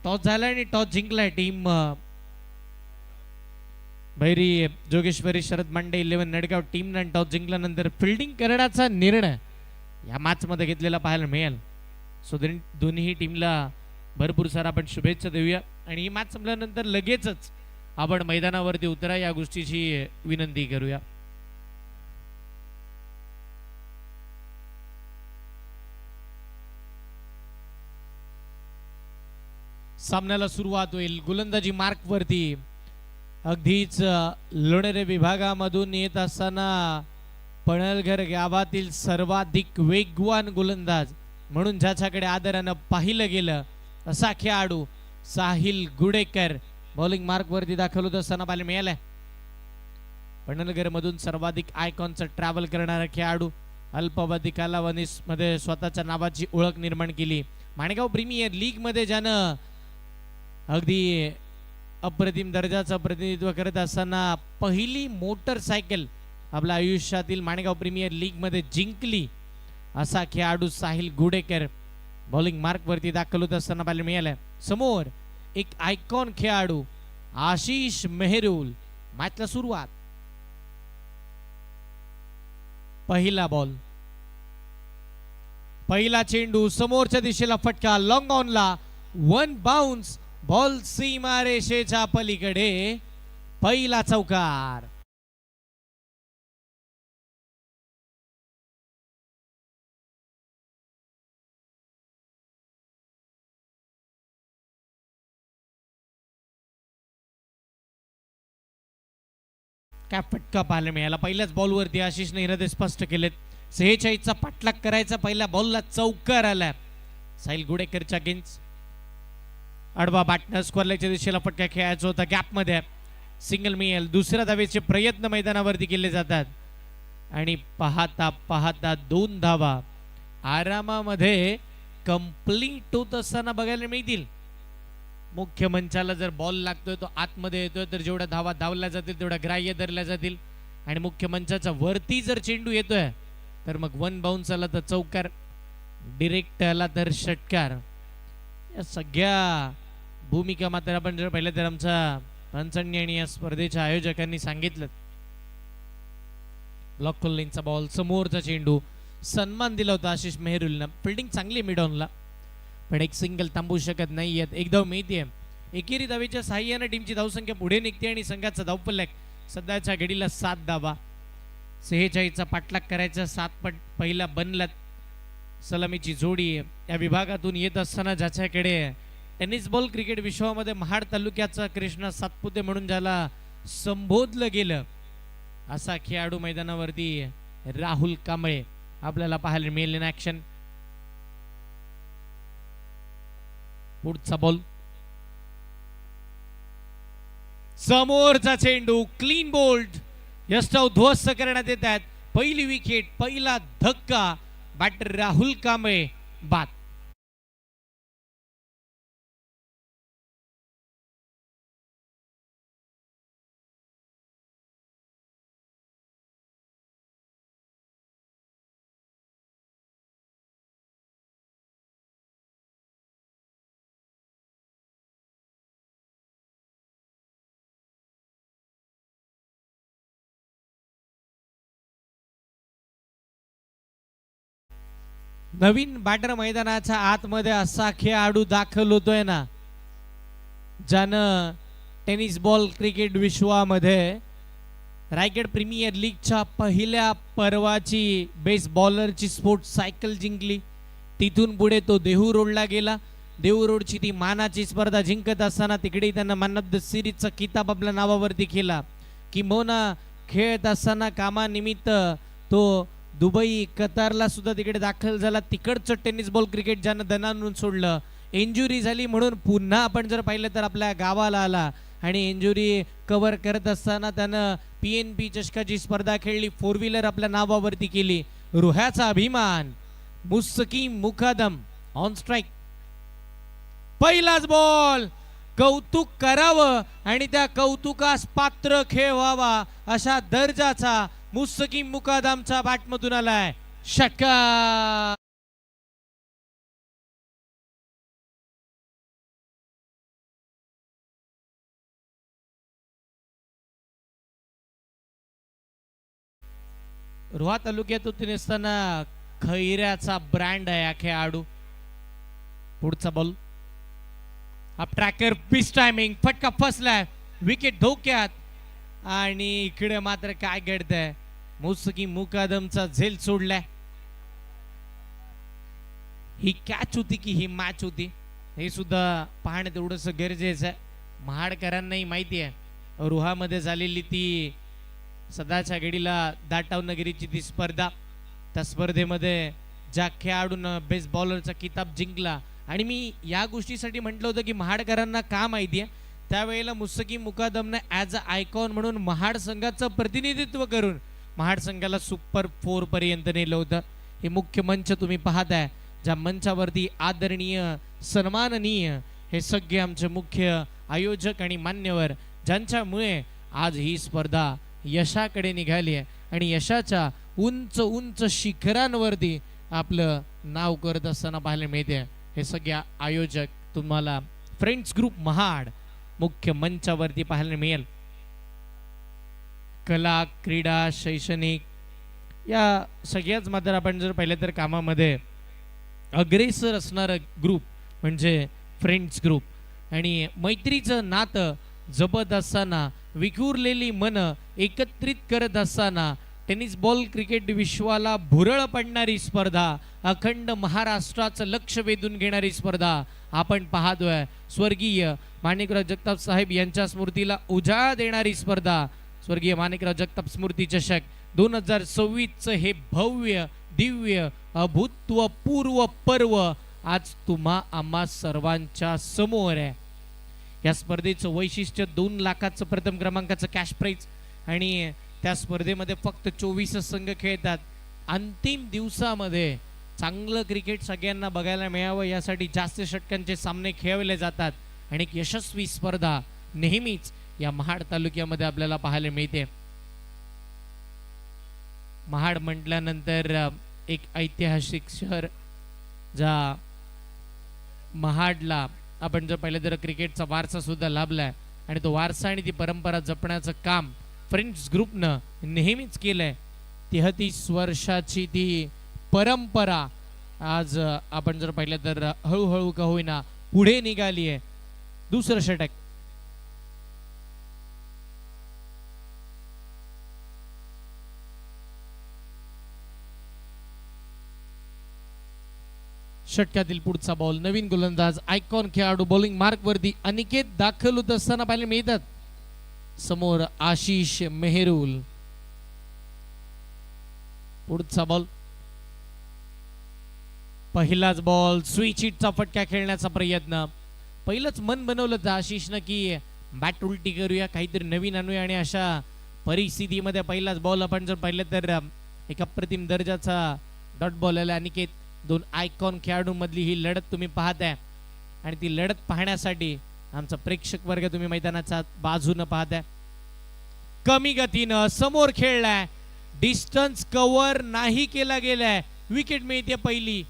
B: टॉस झाला आणि टॉस जिंकलाय टीम भैरी जोगेश्वरी शरद मांडे 11 नडगाव टीमने टॉस जिंकल्यानंतर फिल्डिंग करण्याचा निर्णय या मॅच मध्ये घेतलेला पाहायला मिळेल. सो दोन्ही टीमला भरपूर सारा आपण शुभेच्छा देऊया आणि ही मॅच संपल्यानंतर लगेचच आपण मैदानावरती उतरा या गोष्टीची विनंती करूया. सामन्याला सुरुवात होईल. गोलंदाजी मार्क वरती अगदीच लोणेरे विभागामधून येत असताना पणलघर गावातील सर्वाधिक वेगवान गोलंदाज म्हणून ज्याच्याकडे आदरानं पाहिलं गेलं असा खेळाडू साहिल गुडेकर बॉलिंग मार्क वरती दाखल होत असताना पाहायला मिळालाय. पणलघर मधून सर्वाधिक आयकॉनचा ट्रॅव्हल करणारा खेळाडू अल्पावधी कालावधीमध्ये स्वतःच्या नावाची ओळख निर्माण केली. माणगाव प्रीमियर लीग मध्ये ज्यानं अगदी अप्रतिम दर्जाचं प्रतिनिधित्व करत असताना पहिली मोटरसायकल आपल्या आयुष्यातील माणगाव प्रीमियर लीग मध्ये जिंकली असा खेळाडू साहिल गुडेकर बॉलिंग मार्क वरती दाखल होत असताना पाहायला मिळालाय. समोर एक आयकॉन खेळाडू आशिष मेहरुल. मॅचला सुरुवात. पहिला बॉल, पहिला चेंडू समोरच्या दिशेला फटका लॉंग ऑनला. वन बाउन्स बॉल सीमारेषेच्या पलीकडे. पहिला चौकार. काय फटका पाहायला मिळाला. पहिल्याच बॉलवरती आशिषने इरादे स्पष्ट केलेत. 46चा पाठलाग करायचा. पहिल्या बॉलला चौकार आला साहिल गुडेकरच्या गेंज. आडवा बॅटनं स्क्वेअरलेगच्या दिशेला फटका खेळायचा होता. गॅप मध्ये सिंगल मिळेल. दुसऱ्या धावेचे प्रयत्न मैदानावरती केले जातात आणि पाहता पाहता 2 धावा आरामामध्ये कंप्लीट होत असताना बघायला मिळतील. मुख्य मंचाला जर बॉल लागतोय तो आतमध्ये येतोय तर जेवढ्या धावा धावल्या जातील तेवढ्या ग्राह्य धरल्या जातील आणि मुख्य मंचाच्या वरती जर चेंडू येतोय तर मग वन बाउन्स आला तर चौकार, डिरेक्ट आला तर षटकार. या सगळ्या भूमिका मात्र आपण जर पाहिलं तर आमच्या पंचांनी आणि या स्पर्धेच्या आयोजकांनी सांगितलं. ब्लॉक कोल्लिंगचा बॉल, समोरचा चेंडू. सन्मान दिला होता आशिष मेहरुलनं. फिल्डिंग चांगली मिडॉनला पण एक सिंगल थांबू शकत नाहीयेत. एक धाव मिळते. एकेरी धावेच्या साह्याने टीमची धावसंख्या पुढे निघते आणि संघाचा धावफलक सध्याच्या घडीला 7 धावा. 46चा पाठलाग करायचा 7 पट पहिला बनला. सलामीची जोडी या विभागातून येत असताना ज्याच्याकडे टेनिस बॉल क्रिकेट विश्वामध्ये महाड तालुक्याचा कृष्णा सातपुते म्हणून ज्याला संबोधलं गेलं असा खेळाडू मैदानावरती राहुल कांबळे आपल्याला पाहायला मिळेल इन ऍक्शन. पुढचा बॉल, समोरचा चेंडू क्लीन बोल्ड. यष्टव ध्वस्त करण्यात येत आहेत. पहिली विकेट, पहिला धक्का. बॅटर राहुल कांबळे बाद. नवीन बॅटर मैदानाच्या आतमध्ये असा खेळाडू दाखल होतोय ना ज्यानं टेनिस बॉल क्रिकेट विश्वामध्ये रायगड प्रीमियर लीगच्या पहिल्या पर्वाची बेस बॉलरची स्पोर्ट्स सायकल जिंकली. तिथून पुढे तो देहू रोडला गेला. देहू रोडची ती मानाची स्पर्धा जिंकत असताना तिकडे त्यांना मॅन ऑफ द सिरीजचा किताब आपल्या नावावरती केला. किंबहुना खेळत असताना कामानिमित्त तो दुबई कतारला सुद्धा तिकडे दाखल झाला. तिकडचं टेनिस बॉल क्रिकेट ज्यानं दणानून सोडलं. इंजुरी झाली म्हणून पुन्हा आपण जर पाहिलं तर आपल्या गावाला आला आणि इंजुरी कव्हर करत असताना त्यानं PNP चषकाची स्पर्धा खेळली. 4 व्हीलर आपल्या नावावरती केली. रुह्याचा अभिमान मुस्तकीम मुकादम ऑन स्ट्राइक. पहिलाच बॉल. कौतुक करावं आणि त्या कौतुकास पात्र खेळ व्हावा अशा दर्जाचा मुस्तकीम मुकादमचा बॅटमधून आलाय षटकार. रोहा तालुक्यातून असताना खैऱ्याचा ब्रँड आहे हा खेळाडू. पुढचा ball up tracker pitch timing फटका फसलाय विकेट धोक्यात आणि इकडे मात्र काय घडतंय मुस्तकीम मुकादमचा झेल सोडलाय. ही कॅच होती की ही मॅच होती हे सुद्धा पाहणं तेवढंच गरजेचं आहे. महाडकरांनाही माहिती आहे रुहामध्ये झालेली ती सदाच्या घडीला दाटाव नगरीची ती स्पर्धा, त्या स्पर्धेमध्ये ज्या खेळाडूनं बेस्ट बॉलरचा किताब जिंकला आणि मी या गोष्टीसाठी म्हटलं होतं की महाडकरांना का माहिती आहे त्यावेळेला मुस्तकीम मुकादमने ॲज अ आयकॉन म्हणून महाड संघाचं प्रतिनिधित्व करून महाड संघाला सुपर 4 पर्यंत नेलं होतं. हे मुख्य मंच तुम्ही पाहताय ज्या मंचावरती आदरणीय सन्माननीय हे सगळे आमचे मुख्य आयोजक आणि मान्यवर ज्यांच्यामुळे आज ही स्पर्धा यशाकडे निघाली आहे आणि यशाच्या उंच उंच शिखरांवरती आपलं नाव करत असताना पाहायला मिळते. हे सगळे आयोजक तुम्हाला फ्रेंड्स ग्रुप महाड मुख्य मंचावरती पाहायला मिळेल. कला क्रीडा शैक्षणिक या सगळ्याच मात्र आपण जर पाहिलं तर कामामध्ये अग्रेसर असणारं ग्रुप म्हणजे फ्रेंड्स ग्रुप आणि मैत्रीचं नातं जपत असताना विखुरलेली मन एकत्रित करत असताना टेनिस बॉल क्रिकेट विश्वाला भुरळ पडणारी स्पर्धा अखंड महाराष्ट्राचं लक्ष वेधून घेणारी स्पर्धा आपण पाहतोय. स्वर्गीय माणिकराव जगताप साहेब यांच्या स्मृतीला उजाळा देणारी स्पर्धा स्वर्गीय माणिकराव जगताप स्मृती चषक 2026 हे भव्य दिव्य अभूतपूर्व पर्व आज तुम्हा आम्हा सर्वांच्या समोर आहे. या स्पर्धेचं वैशिष्ट्य 2 लाखाचं प्रथम क्रमांकाचं कॅश प्राइज आणि त्या स्पर्धेमध्ये फक्त 24 संघ खेळतात. अंतिम दिवसामध्ये चांगलं क्रिकेट सगळ्यांना बघायला मिळावं यासाठी जास्त षटकांचे सामने खेळवले जातात आणि एक यशस्वी स्पर्धा नेहमीच या महाड तालुक्यामध्ये आपल्याला पाहायला मिळते. महाड म्हटल्यानंतर एक ऐतिहासिक शहर ज्या महाडला आपण जर पाहिलं तर क्रिकेटचा वारसा सुद्धा लाभलाय आणि तो वारसा आणि ती परंपरा जपण्याचं काम फ्रेंड्स ग्रुपनं नेहमीच केलंय. 33 वर्षाची ती परंपरा आज आपण जर पाहिलं तर हळूहळू का होईना पुढे निघाली आहे. दुसरं षटक षटकातील पुढचा बॉल नवीन गोलंदाज आयकॉन खेळाडू बॉलिंग मार्क वरती अनिकेत दाखल होत असताना पाहायला मिळतात. समोर आशिष मेहरुल. पुढचा बॉल पहिलाच बॉल स्विच हिटचा फटका खेळण्याचा प्रयत्न. पहिलंच मन बनवलं होतं आशिषनं की बॅट उलटी करूया काहीतरी नवीन आणूया आणि अशा परिस्थितीमध्ये पहिलाच बॉल आपण जर पाहिलं तर एक अप्रतिम दर्जाचा डॉट बॉल आला. अनिकेत 2 आयकॉन खेळाडूंमधली ही लढत तुम्ही पाहताय आणि ती लढत पाहण्यासाठी आमचा प्रेक्षक वर्ग तुम्ही मैदानाच्या बाजूनं पाहताय. कमी गतीनं समोर खेळलाय डिस्टन्स कव्हर नाही केला गेलाय विकेट मिळते पहिली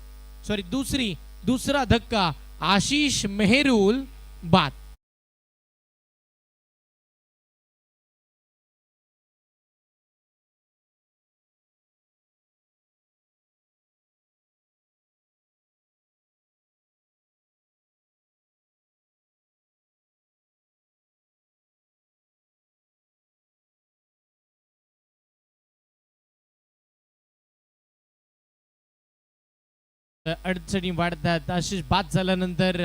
B: दुसरा धक्का आशिष मेहरुल बाद. अडचणी वाढतात. आशिष बाद झाल्यानंतर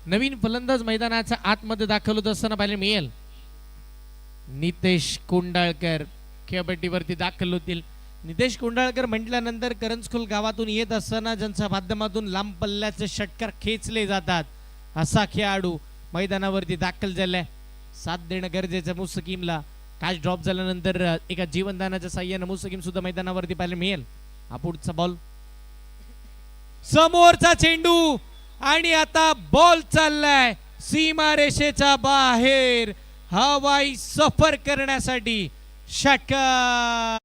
B: नवीन फलंदाज मैदानाच्या आतमध्ये दाखल होत असताना पाहायला मिळेल. नितेश कोंडाळकर खेळपट्टीवरती दाखल होतील. नितेश कोंडाळकर म्हटल्यानंतर करंजखोल गावातून येत असताना ज्यांच्या माध्यमातून लांब पल्ल्याचे षटकार खेचले जातात असा खेळाडू मैदानावरती दाखल झालाय. साथ देणं गरजेचं मुस्तकीमला. कॅच ड्रॉप झाल्यानंतर एका जीवनदानाच्या साह्याने मुस्तकीम सुद्धा मैदानावरती पाहायला मिळेल. हा पुढचा बॉल समोरचा चेंडू आणि आता बॉल चाललाय सीमारेषेच्या बाहेर हवाई सफर करण्यासाठी. षटकार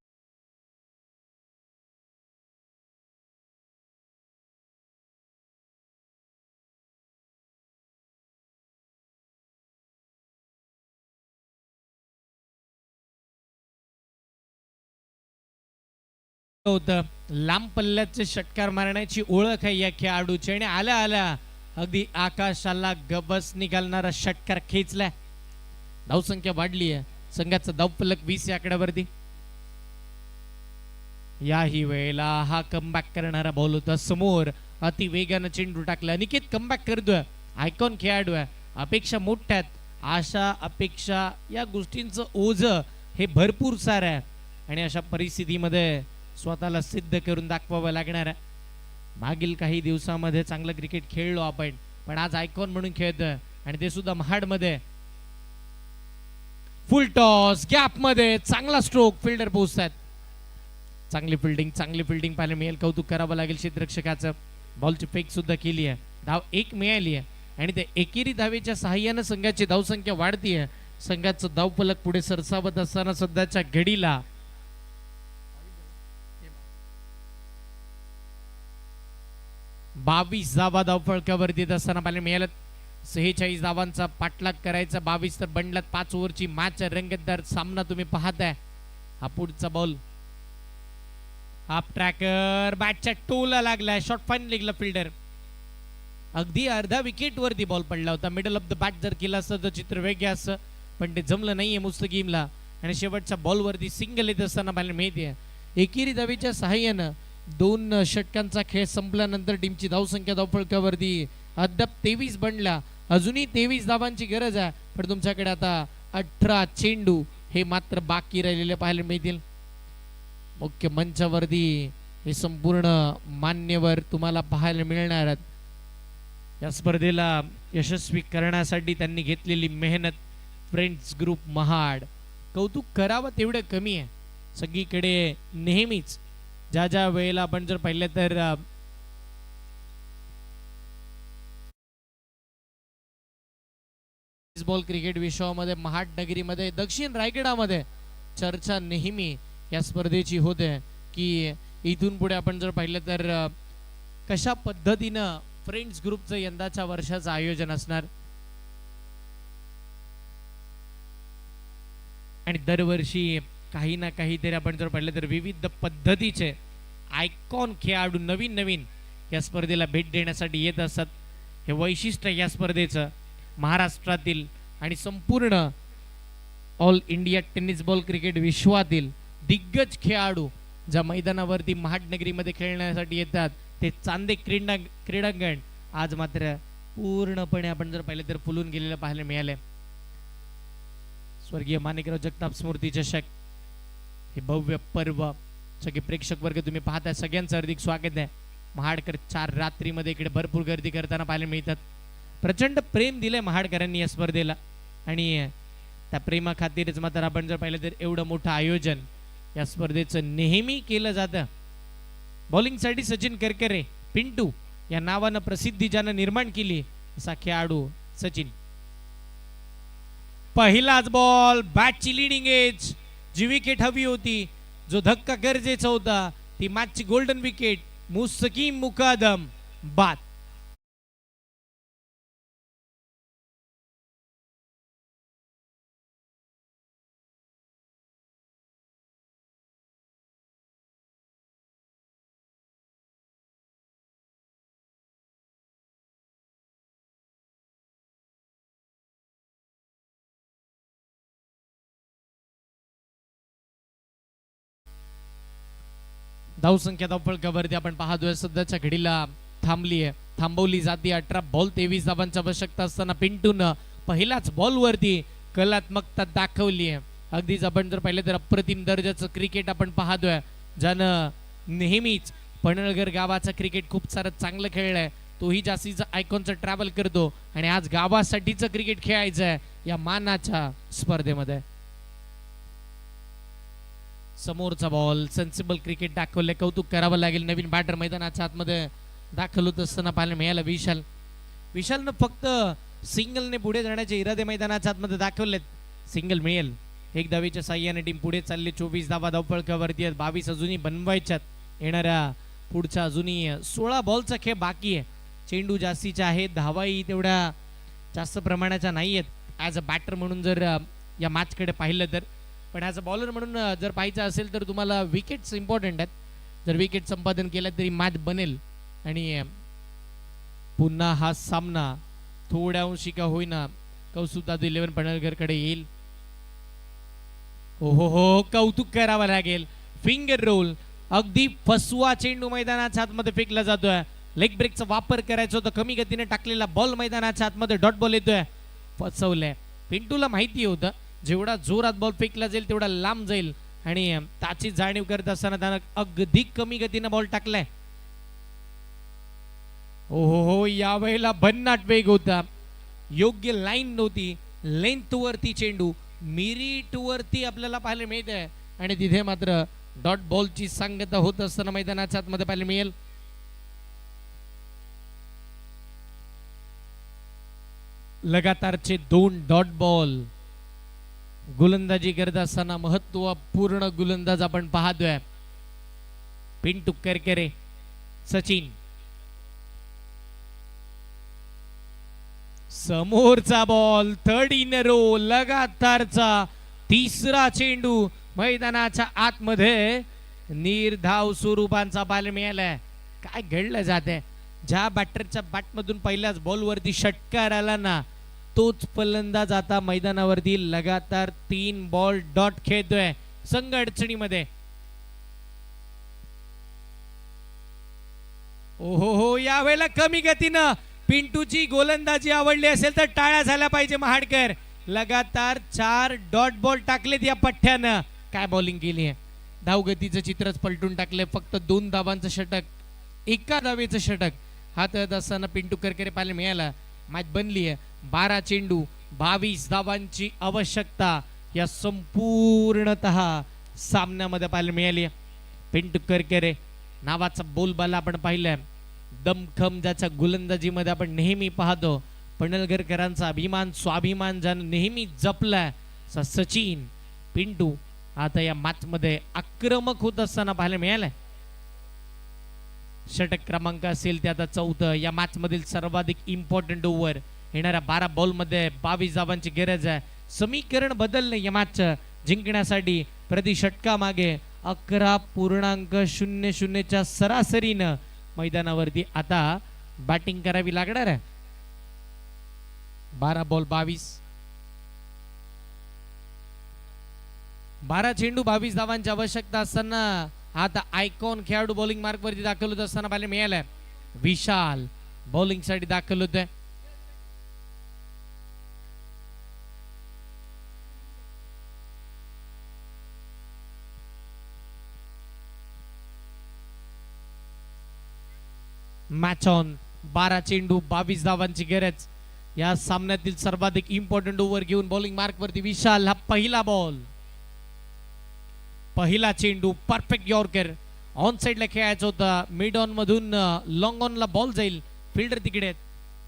B: होतं. लांब पल्ल्याचे षटकार मारण्याची ओळख आहे या खेळाडूची आणि आल्या आल्या अगदी आकाशाला गबस निघालणारा षटकार खेचलाय. धावसंख्या वाढली आहे. संघाचा धावफलक 20 या आकड्यावरती. याही वेळेला हा कमबॅक करणारा बॉल होता समोर. अति वेगानं चेंडू टाकला. निकेत कमबॅक करतोय. आयकॉन खेळाडू आहे. अपेक्षा मोठ्यात. आशा अपेक्षा या गोष्टींचं ओझ हे भरपूर सारं आहे आणि अशा परिस्थितीमध्ये स्वतःला सिद्ध करून दाखवावं लागणार आहे. मागील काही दिवसामध्ये चांगलं क्रिकेट खेळलो आपण, पण आज आयकॉन म्हणून खेळतोय आणि ते सुद्धा महाडमध्ये. फुल टॉस गॅप मध्ये चांगला स्ट्रोक. फिल्डर पोहोचतात. चांगली फिल्डिंग पाहायला मिळेल. कौतुक करावं लागेल क्षेत्ररक्षकाचं. बॉलची फेक सुद्धा केली आहे. धाव एक मिळाली आहे आणि त्या एकेरी धावेच्या सहाय्यानं संघाची धावसंख्या वाढतीये. संघाचं धावफलक पुढे सरसावत असताना सध्याच्या घडीला 22 धावा धावफलकावरती येत असताना पाहायला मिळालं. 46 धावांचा पाठलाग करायचा. 22 तर बंडलात 5 ओव्हरची मॅच. रंगतदार सामना तुम्ही पाहताय. हा पुढचा बॉल हाफ ट्रॅकर बॅटच्या टोला लागलाय. शॉर्ट फाईन लेगला फिल्डर. अगदी अर्धा विकेट वरती बॉल पडला होता. मिडल ऑफ द बॅट जर केला असतं तर चित्र वेगळं असं, पण ते जमलं नाहीये मुस्तकीमला आणि शेवटच्या बॉल वरती सिंगल येत असताना पाहायला मिळते. एकेरी धावेच्या सहाय्यानं 2 षटकांचा खेळ संपल्यानंतर टीमची धावसंख्या धावफलकावरती अद्याप 23 बनला. अजूनही 23 धावांची गरज आहे, पण तुमच्याकडे आता 18 चेंडू हे मात्र बाकी राहिलेले पाहायला मिळतील. मुख्य मंचावरती हे संपूर्ण मान्यवर तुम्हाला पाहायला मिळणार आहेत. या स्पर्धेला यशस्वी करण्यासाठी त्यांनी घेतलेली मेहनत फ्रेंड्स ग्रुप महाड. कौतुक करावं तेवढं कमी आहे. सगळीकडे नेहमीच ज्या ज्या वेळेला आपण जर पाहिलं तर बॉल क्रिकेट विश्वामध्ये महाड नगरीमध्ये दक्षिण रायगडामध्ये चर्चा नेहमी या स्पर्धेची होते की इथून पुढे आपण जर पाहिलं तर कशा पद्धतीनं फ्रेंड्स ग्रुपचं यंदाच्या वर्षाचं आयोजन असणार. आणि दरवर्षी काही ना काहीतरी आपण जर पाहिलं तर विविध पद्धतीचे आयकॉन खेळाडू नवीन या स्पर्धेला भेट देण्यासाठी येत असतात. हे वैशिष्ट्य या स्पर्धेचं महाराष्ट्रातील आणि संपूर्ण all India tennis ball cricket विश्वातील दिग्गज खेळाडू ज्या मैदानावरती महाडनगरीमध्ये खेळण्यासाठी येतात ते चांदे क्रीडांगण आज मात्र पूर्णपणे आपण जर पाहिलं तर फुलून गेलेलं पाहायला मिळालंय. स्वर्गीय माणिकराव जगताप स्मृती चषक हे भव्य पर्व सगळे प्रेक्षक वर्ग तुम्ही पाहताय. सगळ्यांचं हार्दिक स्वागत आहे. महाडकर 4 रात्रीमध्ये इकडे भरपूर गर्दी करताना पाहायला मिळतात. प्रचंड प्रेम दिलंय महाडकरांनी या स्पर्धेला आणि त्या प्रेमा खातीरच मात्र आपण जर पाहिलं तर एवढं मोठं आयोजन या स्पर्धेचं नेहमी केलं जातं. बॉलिंगसाठी सचिन करकरे पिंटू या नावानं प्रसिद्धी ज्यानं निर्माण केली असा खेळाडू सचिन. पहिलाच बॉल बॅटची लिडिंग एज. जी विकेट हवी होती, जो धक्का गरजेचा होता, ती मॅचची गोल्डन विकेट. मुस्तकीम मुकादम बाद. धावसंख्या धावफलकावरती आपण पाहतोय सध्याच्या घडीला थांबवली जाते. 18 बॉल 23 धावांची आवश्यकता असताना पिंटून पहिल्याच बॉल वरती कलात्मकता दाखवली आहे. अगदीच आपण जर पाहिलं तर अप्रतिम दर्जाचं क्रिकेट आपण पाहतोय, ज्यानं नेहमीच पनळगर गावाचं क्रिकेट खूप सारं चांगलं खेळलंय. तोही जास्तीचा आयकॉनचं ट्रॅव्हल करतो आणि आज गावासाठीचं क्रिकेट खेळायचं आहे या मानाच्या स्पर्धेमध्ये. समोरचा बॉल सेन्सिबल क्रिकेट दाखवले. कौतुक करावं लागेल. नवीन बॅटर मैदानाच्या आतमध्ये दाखल होत असताना पाहायला मिळाला विशालनं फक्त सिंगलने पुढे जाण्याचे इरादे मैदानाच्या आतमध्ये दाखवलेत. सिंगल मिळेल. 1 धावेच्या साह्याने टीम पुढे चालली. 24 धावा धावफलकावरती आहेत. 22 अजूनही बनवायच्यात. येणाऱ्या पुढच्या अजूनही 16 बॉलचा खेळ बाकी आहे. चेंडू जास्तीचे आहेत. धावाही तेवढ्या जास्त प्रमाणाच्या नाही आहेत ॲज अ बॅटर म्हणून जर या मॅचकडे पाहिलं तर. पण ॲज अ बॉलर म्हणून जर पाहायचं असेल तर तुम्हाला विकेट्स इम्पॉर्टंट आहेत. जर विकेट संपादन केलं तरी मॅच बनेल आणि पुन्हा हा सामना थोड्या अंशी का होईना कौस्तुभ दादू 11 पडळकरकडे येईल. हो हो हो, कौतुक करावं लागेल. फिंगर रोल, अगदी फसवा चेंडू मैदानाच्या आतमध्ये फेकला जातोय. लेग ब्रेकचा वापर करायचा होता, कमी गतीने टाकलेला बॉल मैदानाच्या आतमध्ये डॉट बॉल येतोय. फसवलंय. पिंटूला माहिती होतं जेवढा जोरात बॉल फेकला जाईल तेवढा लांब जाईल आणि त्याची जाणीव करत असताना त्यानं अगदी कमी गतीने बॉल टाकलाय. हो हो हो, यावेळेला भन्नाट वेग होता, योग्य लाईन नव्हती, लेंथ वरती चेंडू, मिरिट वरती आपल्याला पाहायला मिळत आहे आणि तिथे मात्र डॉट बॉलची सांगता होत असताना मैदानाच्या आतमध्ये पाहायला मिळेल. लगातारचे 2 डॉट बॉल. गोलंदाजी करत असताना महत्वपूर्ण गोलंदाज आपण पाहतोय. पिंटू करकरे, सचिन. समोरचा बॉल, 3rd इन रो, लगातारचा तिसरा चेंडू मैदानाच्या आतमध्ये निर्धाव स्वरूपांचा पाहायला मिळालाय. काय घडलं जाते, ज्या बॅटरच्या बॅटमधून पहिल्याच बॉलवरती षटकार आला ना, तोच फलंदाज आता मैदानावरती लगातार 3 बॉल डॉट खेळतोय संघ अडचणीमध्ये. ओहो हो, यावेळेला कमी गतीनं पिंटूची गोलंदाजी आवडली असेल तर टाळ्या झाल्या पाहिजे महाडकर. लगातार 4 डॉट बॉल टाकलेत या पठ्ठ्यानं. काय बॉलिंग केली आहे, धावगतीचं चित्रच पलटून टाकले. फक्त 2 धावांचं षटक, 1 धावेचं षटक हातात असताना पिंटू करकरे पाहायला मिळाला. मॅच बनली आहे. 12 चेंडू 22 धावांची आवश्यकता या संपूर्णतः सामन्यामध्ये पाहायला मिळाली. पिंटू करकरे नावाचा बोलबाला आपण पाहिलाय, दमखम ज्याच्या गोलंदाजीमध्ये आपण नेहमी पाहतो. पडळकरांचा अभिमान स्वाभिमान ज्यानं नेहमी जपलाय सचिन. पिंटू आता या मॅच मध्ये आक्रमक होत असताना पाहायला मिळालंय. षटक क्रमांक असेल ते आता 4थं. या मॅच मधील सर्वाधिक इम्पॉर्टंट ओव्हर. येणाऱ्या 12 बॉल मध्ये 22 धावांची गरज आहे. समीकरण बदलणे या मॅच जिंकण्यासाठी. प्रति षटका मागे 11.00च्या सरासरीनं मैदानावरती आता बॅटिंग करावी लागणार आहे. 12 बॉल 22, 12 चेंडू 22 धावांची आवश्यकता असताना आता आयकॉन खेळाडू बॉलिंग मार्क वरती दाखल होत असताना पाहायला मिळालाय. विशाल बॉलिंग साठी दाखल होतोय. Match on. 12 चेंडू 22 धावांची गरज. या सामन्यातील सर्वाधिक इम्पॉर्टंट ओव्हर घेऊन बॉलिंग मार्क वरती विशाल. हा पहिला बॉल, पहिला चेंडू, परफेक्ट यॉर्कर. ऑन साइडला खेळायचं होता, मिड ऑन मधून लॉंग ऑनला बॉल जाईल. फिल्डर तिकडे.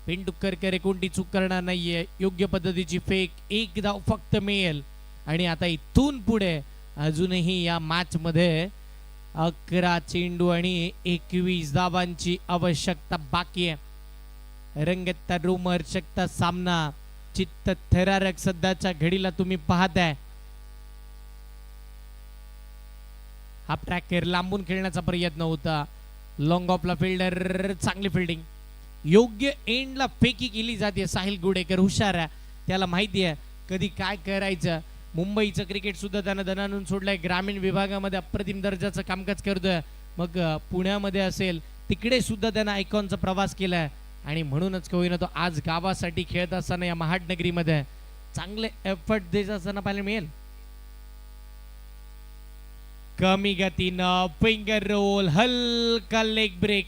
B: पिंटू करकरे कोणती चूक करणार नाहीये. योग्य पद्धतीची फेक, 1 धाव फक्त मिळेल. आणि आता इथून पुढे अजूनही या मॅच मध्ये 11 चेंडू आणि 21 धावांची आवश्यकता बाकी आहे. रंगत रोमहर्षक सामना, चित्त थरारक सध्याच्या घडीला तुम्ही पाहताय. हा ट्रॅकर लांबून खेळण्याचा प्रयत्न होता. लॉंग ऑफला फिल्डर, चांगली फिल्डिंग. योग्य एंडला फेकी केली जाते. साहिल गुडेकर हुशार आहे, त्याला माहिती आहे कधी काय करायचं. मुंबईचं क्रिकेट सुद्धा त्यानं दणानून सोडलंय. ग्रामीण विभागामध्ये अप्रतिम दर्जाचं कामकाज करतोय. मग पुण्यामध्ये असेल तिकडे सुद्धा त्यानं आयकॉनचा प्रवास केलाय आणि म्हणूनच का होईना तो आज गावासाठी खेळत असताना या महाडनगरीमध्ये चांगले एफर्ट देत असताना पाहायला मिळेल. कमी गतीनं फिंगर रोल, हलका लेग ब्रेक.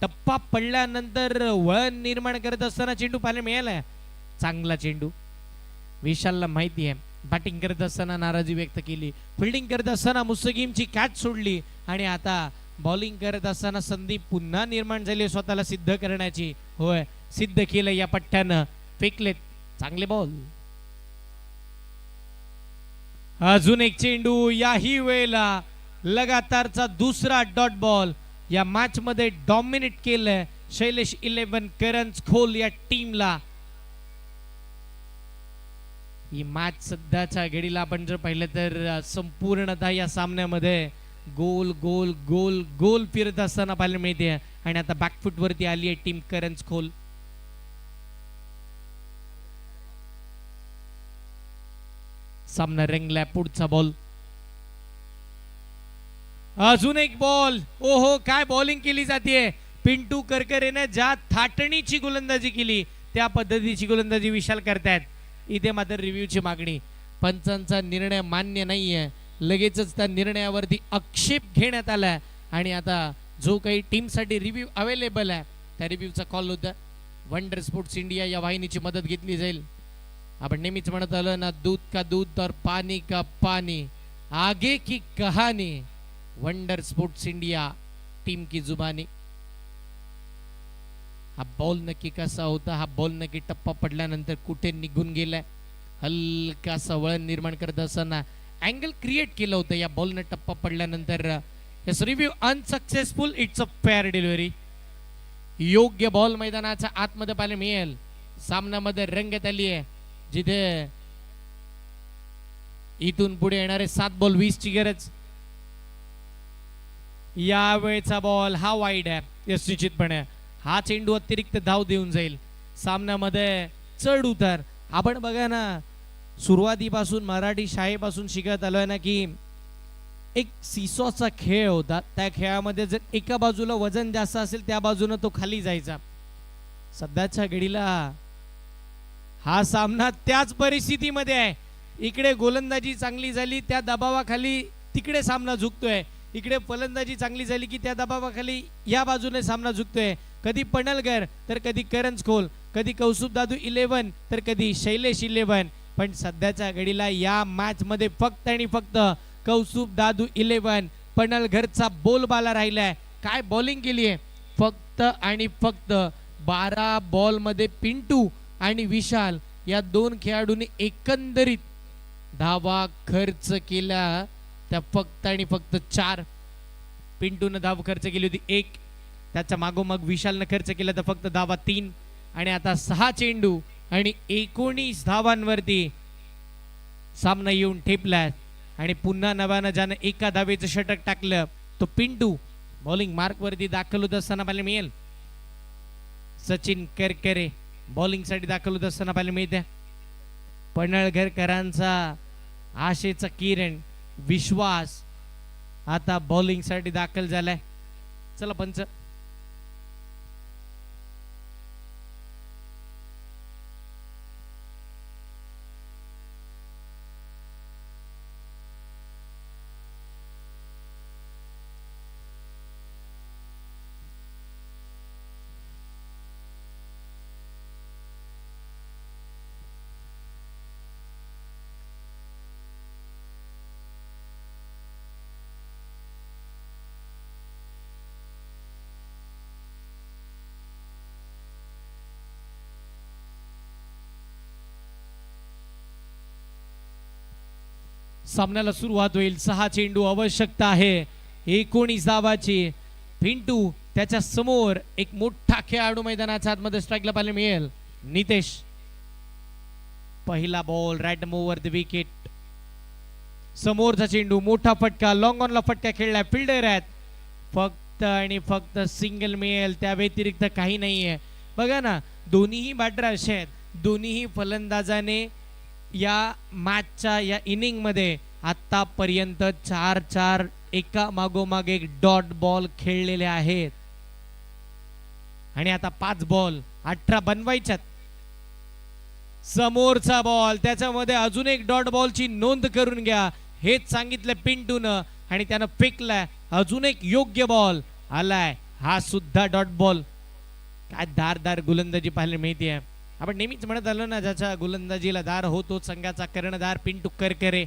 B: टप्पा पडल्यानंतर वळण निर्माण करत असताना चेंडू पाहायला मिळालाय. चांगला चेंडू. विशालला माहिती आहे बॅटिंग करत असताना नाराजी व्यक्त केली, फिल्डिंग करत असताना मुस्तकीमची कॅच सोडली आणि आता बॉलिंग करत असताना संधी पुन्हा निर्माण झाली स्वतःला सिद्ध करण्याची. होय, सिद्ध केलं या पट्ट्यानं. फेकलेत चांगले बॉल. अजून एक चेंडू. याही वेळेला लगातारचा दुसरा डॉट बॉल. या मॅच मध्ये डॉमिनेट केलंय शैलेश 11 करंज खोल या टीमला. ही मॅच सध्याच्या घडीला आपण जर पाहिलं तर संपूर्णतः या सामन्यामध्ये गोल गोल गोल गोल फिरत असताना पाहायला मिळते आणि आता बॅकफुट वरती आली आहे टीम करंज खोल. सामना रंगला. पुढचा बॉल. अजून एक बॉल. ओहो, काय बॉलिंग केली जाते. पिंटू करकरेने ज्या थाटणीची गोलंदाजी केली त्या पद्धतीची गोलंदाजी विशाल करतायत. इथे मात्र रिव्ह्यूची मागणी. पंचांचा निर्णय मान्य नाहीये. लगेचच त्या निर्णयावरती आक्षेप घेण्यात आलाय आणि आता जो काही टीम साठी रिव्ह्यू अवेलेबल आहे त्या रिव्ह्यूचा कॉल होता. वंडर स्पोर्ट्स इंडिया या वाहिनीची मदत घेतली जाईल. आपण नेहमीच म्हणत आलो ना, दूध का दूध और पानी का पानी, आगे की कहानी वंडर स्पोर्ट्स इंडिया टीम की जुबानी. हा बॉल नक्की कसा होता. हा बॉल नक्की टप्पा पडल्यानंतर कुठे निघून गेलाय. हलकासा वळण निर्माण करत असताना अँगल क्रिएट केलं होतं या बॉलने टप्पा पडल्यानंतर. Yes, review unsuccessful. It's a fair delivery. योग्य बॉल मैदानाच्या आतमध्ये पाहायला मिळेल. सामन्यामध्ये रंगत आली आहे जिथे इथून पुढे येणारे 7 बॉल 20 ची गरज. यावेळचा बॉल हा वाईड आहे. यस, निश्चितपणे हा चेंडू अतिरिक्त धाव देऊन जाईल. सामन्यामध्ये चढ उतार आपण बघा ना, सुरुवातीपासून मराठी शाळेपासून शिकत आलोय ना की एक सीसॉचा खेळ होता. त्या खेळामध्ये जर एका बाजूला वजन जास्त असेल त्या बाजूने तो खाली जायचा. सध्याच्या घडीला हा सामना त्याच परिस्थितीमध्ये आहे. इकडे गोलंदाजी चांगली झाली त्या दबावाखाली तिकडे सामना झुकतोय. इकडे फलंदाजी चांगली झाली की त्या दबावाखाली या बाजूने सामना झुकतोय. कधी पणलगर तर कधी करंज खोल, कधी कौस्तुभ दादू 11 तर कधी शैलेश 11. पण सध्याच्या घडीला या मॅच मध्ये फक्त आणि फक्त कौस्तुभ दादू 11, पणलघरचा बोलबाला राहिलाय. काय बॉलिंग केली आहे. फक्त आणि फक्त 12 बॉल मध्ये पिंटू आणि विशाल या 2 खेळाडूंनी एकंदरीत धावा खर्च केला त्या फक्त आणि फक्त 4. पिंटूने धाव खर्च केली होती 1. त्याच्या मागोमाग विशालने खर्च केला तर फक्त धावा 3. आणि आता 6 चेंडू आणि 19 धावांवरती सामना येऊन ठेपलाय. आणि पुन्हा नव्यानं ज्यानं एका धावेचं षटक टाकलं तो पिंटू बॉलिंग मार्क वरती दाखल होत असताना पाहायला मिळेल. सचिन करकरे बॉलिंग साठी दाखल होत असताना पाहायला मिळते. पणळघरकरांचा आशेचा किरण विश्वास आता बॉलिंग साठी दाखल झालाय. चला पंच. सामन्याला सुरुवात होईल. 6 चेंडू आवश्यकता आहे 19 धावाची. पिंटू त्याच्या समोर एक मोठा खेळाडू मैदानाच्या आतमध्ये स्ट्राईकला पाहायला मिळेल. नितेश. पहिला ball right over the wicket. समोरचा चेंडू मोठा फटका लॉंग ऑनला फटका खेळलाय. फिल्डर आहेत. फक्त आणि फक्त सिंगल मिळेल त्या व्यतिरिक्त काही नाहीये. बघा ना, दोन्हीही बॅटर असे आहेत. दोन्हीही फलंदाजाने या मॅचच्या या इनिंग मध्ये आतापर्यंत 4-4 एका मागोमाग एक डॉट बॉल खेळलेले आहेत. आणि आता 5 बॉल 18 बनवायच्यात. समोरचा बॉल त्याच्यामध्ये अजून एक डॉट बॉलची नोंद करून घ्या हेच सांगितलं पिंटूनं आणि त्यानं फेकलाय. अजून एक योग्य बॉल आलाय. हा सुद्धा डॉट बॉल. काय धारदार गोलंदाजी पाहायला मिळते. आपण नेहमीच म्हणत आलो ना, ज्याच्या गोलंदाजीला धार होतो संघाचा कर्णधार पिंटू करकरे.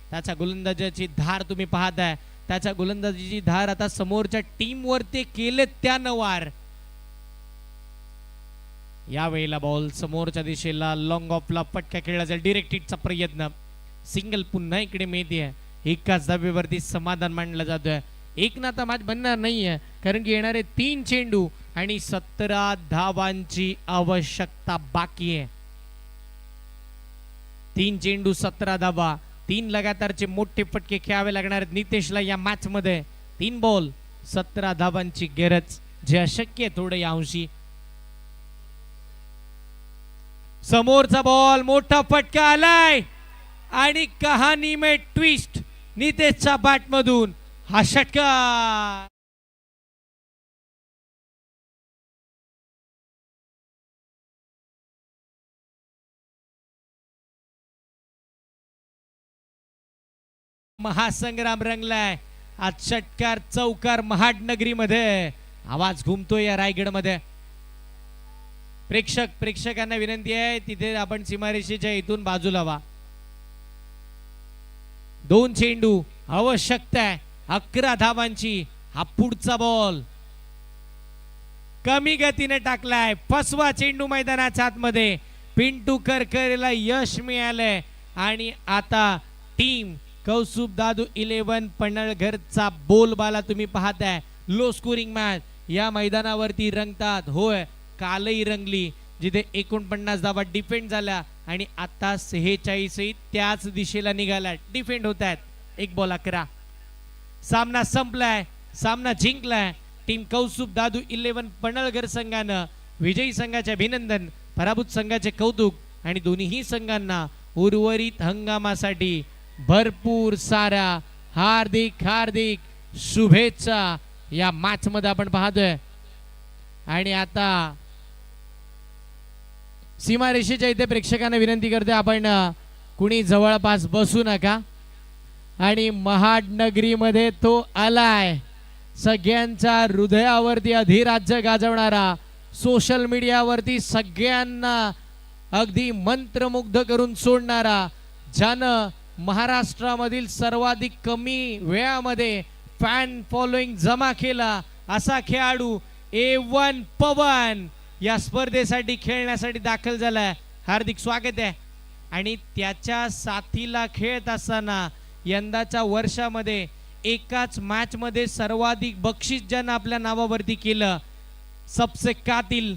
B: त्याच्या गोलंदाजीची धार तुम्ही पाहताय. त्याच्या गोलंदाजीची धार आता समोरच्या टीम वरती केले त्यानं वार. यावेळेला बॉल समोरच्या दिशेला लॉंग ऑफला फटका खेळला जाईल. डिरेक्ट हिटचा प्रयत्न. सिंगल पुन्हा इकडे मिळते. एकाच धावेवरती समाधान मानलं जातोय. एक नाता मॅच बनणार नाहीये कारण की येणारे 3 चेंडू आणि 17 धावांची आवश्यकता बाकी आहे. 3 चेंडू 17 धावा. 3 लगातारचे मोठे फटके खेळावे लागणार आहेत नितेशला या मॅच मध्ये. 3 बॉल 17 धावांची गरज, जे अशक्य आहे थोडं या अंशी. समोरचा बॉल, मोठा फटका आलाय आणि कहाणी में ट्विस्ट. नितेशच्या बॅट मधून हा षटकार. महासंग्राम रंगलाय. आज षटकार चौकार महाड नगरी मध्ये आवाज घुमतोय या रायगड मध्ये. प्रेक्षकांना विनंती आहे तिथे आपण सीमारेषेच्या इथून बाजूला व्हा. 2 चेंडू आवश्यकता आहे 11 धावांची. हा पुढचा बॉल कमी गतीने टाकलाय. 5वा चेंडू मैदानाच्या आतमध्ये. पिंटू करकरेला यश मिळालंय आणि आता टीम कौसुब दादू 11 पन्हाळघरचा बोलबाला तुम्ही पाहताय. लो स्कोरिंग मॅच या मैदानावरती रंगतात. होय, कालही रंगली जिथे 49 धावा डिफेंड झाल्या आणि आता 46 त्याच दिशेला निघाला. डिफेंड होत आहेत. 1 बॉल 11. सामना संपलाय, सामना जिंकलाय. टीम कौसुब दादू 11 पन्हाळघर संघानं विजयी संघाचे अभिनंदन, पराभूत संघाचे कौतुक आणि दोन्ही संघांना उर्वरित हंगामासाठी भरपूर सारा हार्दिक हार्दिक शुभेच्छा या मॅच मध्ये आपण पाहतोय. आणि आता सीमारेषेच्या इथे प्रेक्षकांना विनंती करते आपण कुणी जवळपास बसू नका. आणि महाड नगरीमध्ये तो आलाय, सगळ्यांच्या हृदयावरती अधिराज्य गाजवणारा, सोशल मीडियावरती सगळ्यांना अगदी मंत्रमुग्ध करून सोडणारा, ज्यानं महाराष्ट्रामधील सर्वाधिक कमी वेळामध्ये फॅन फॉलोइंग जमा केला असा खेळाडू A1 पवन या स्पर्धेसाठी खेळण्यासाठी दाखल झालाय. हार्दिक स्वागत आहे. आणि त्याच्या साथीला खेळत असताना यंदाच्या वर्षामध्ये एकाच मॅच मध्ये सर्वाधिक बक्षीस ज्यानं आपल्या नावावरती केलं, सबसे कातिल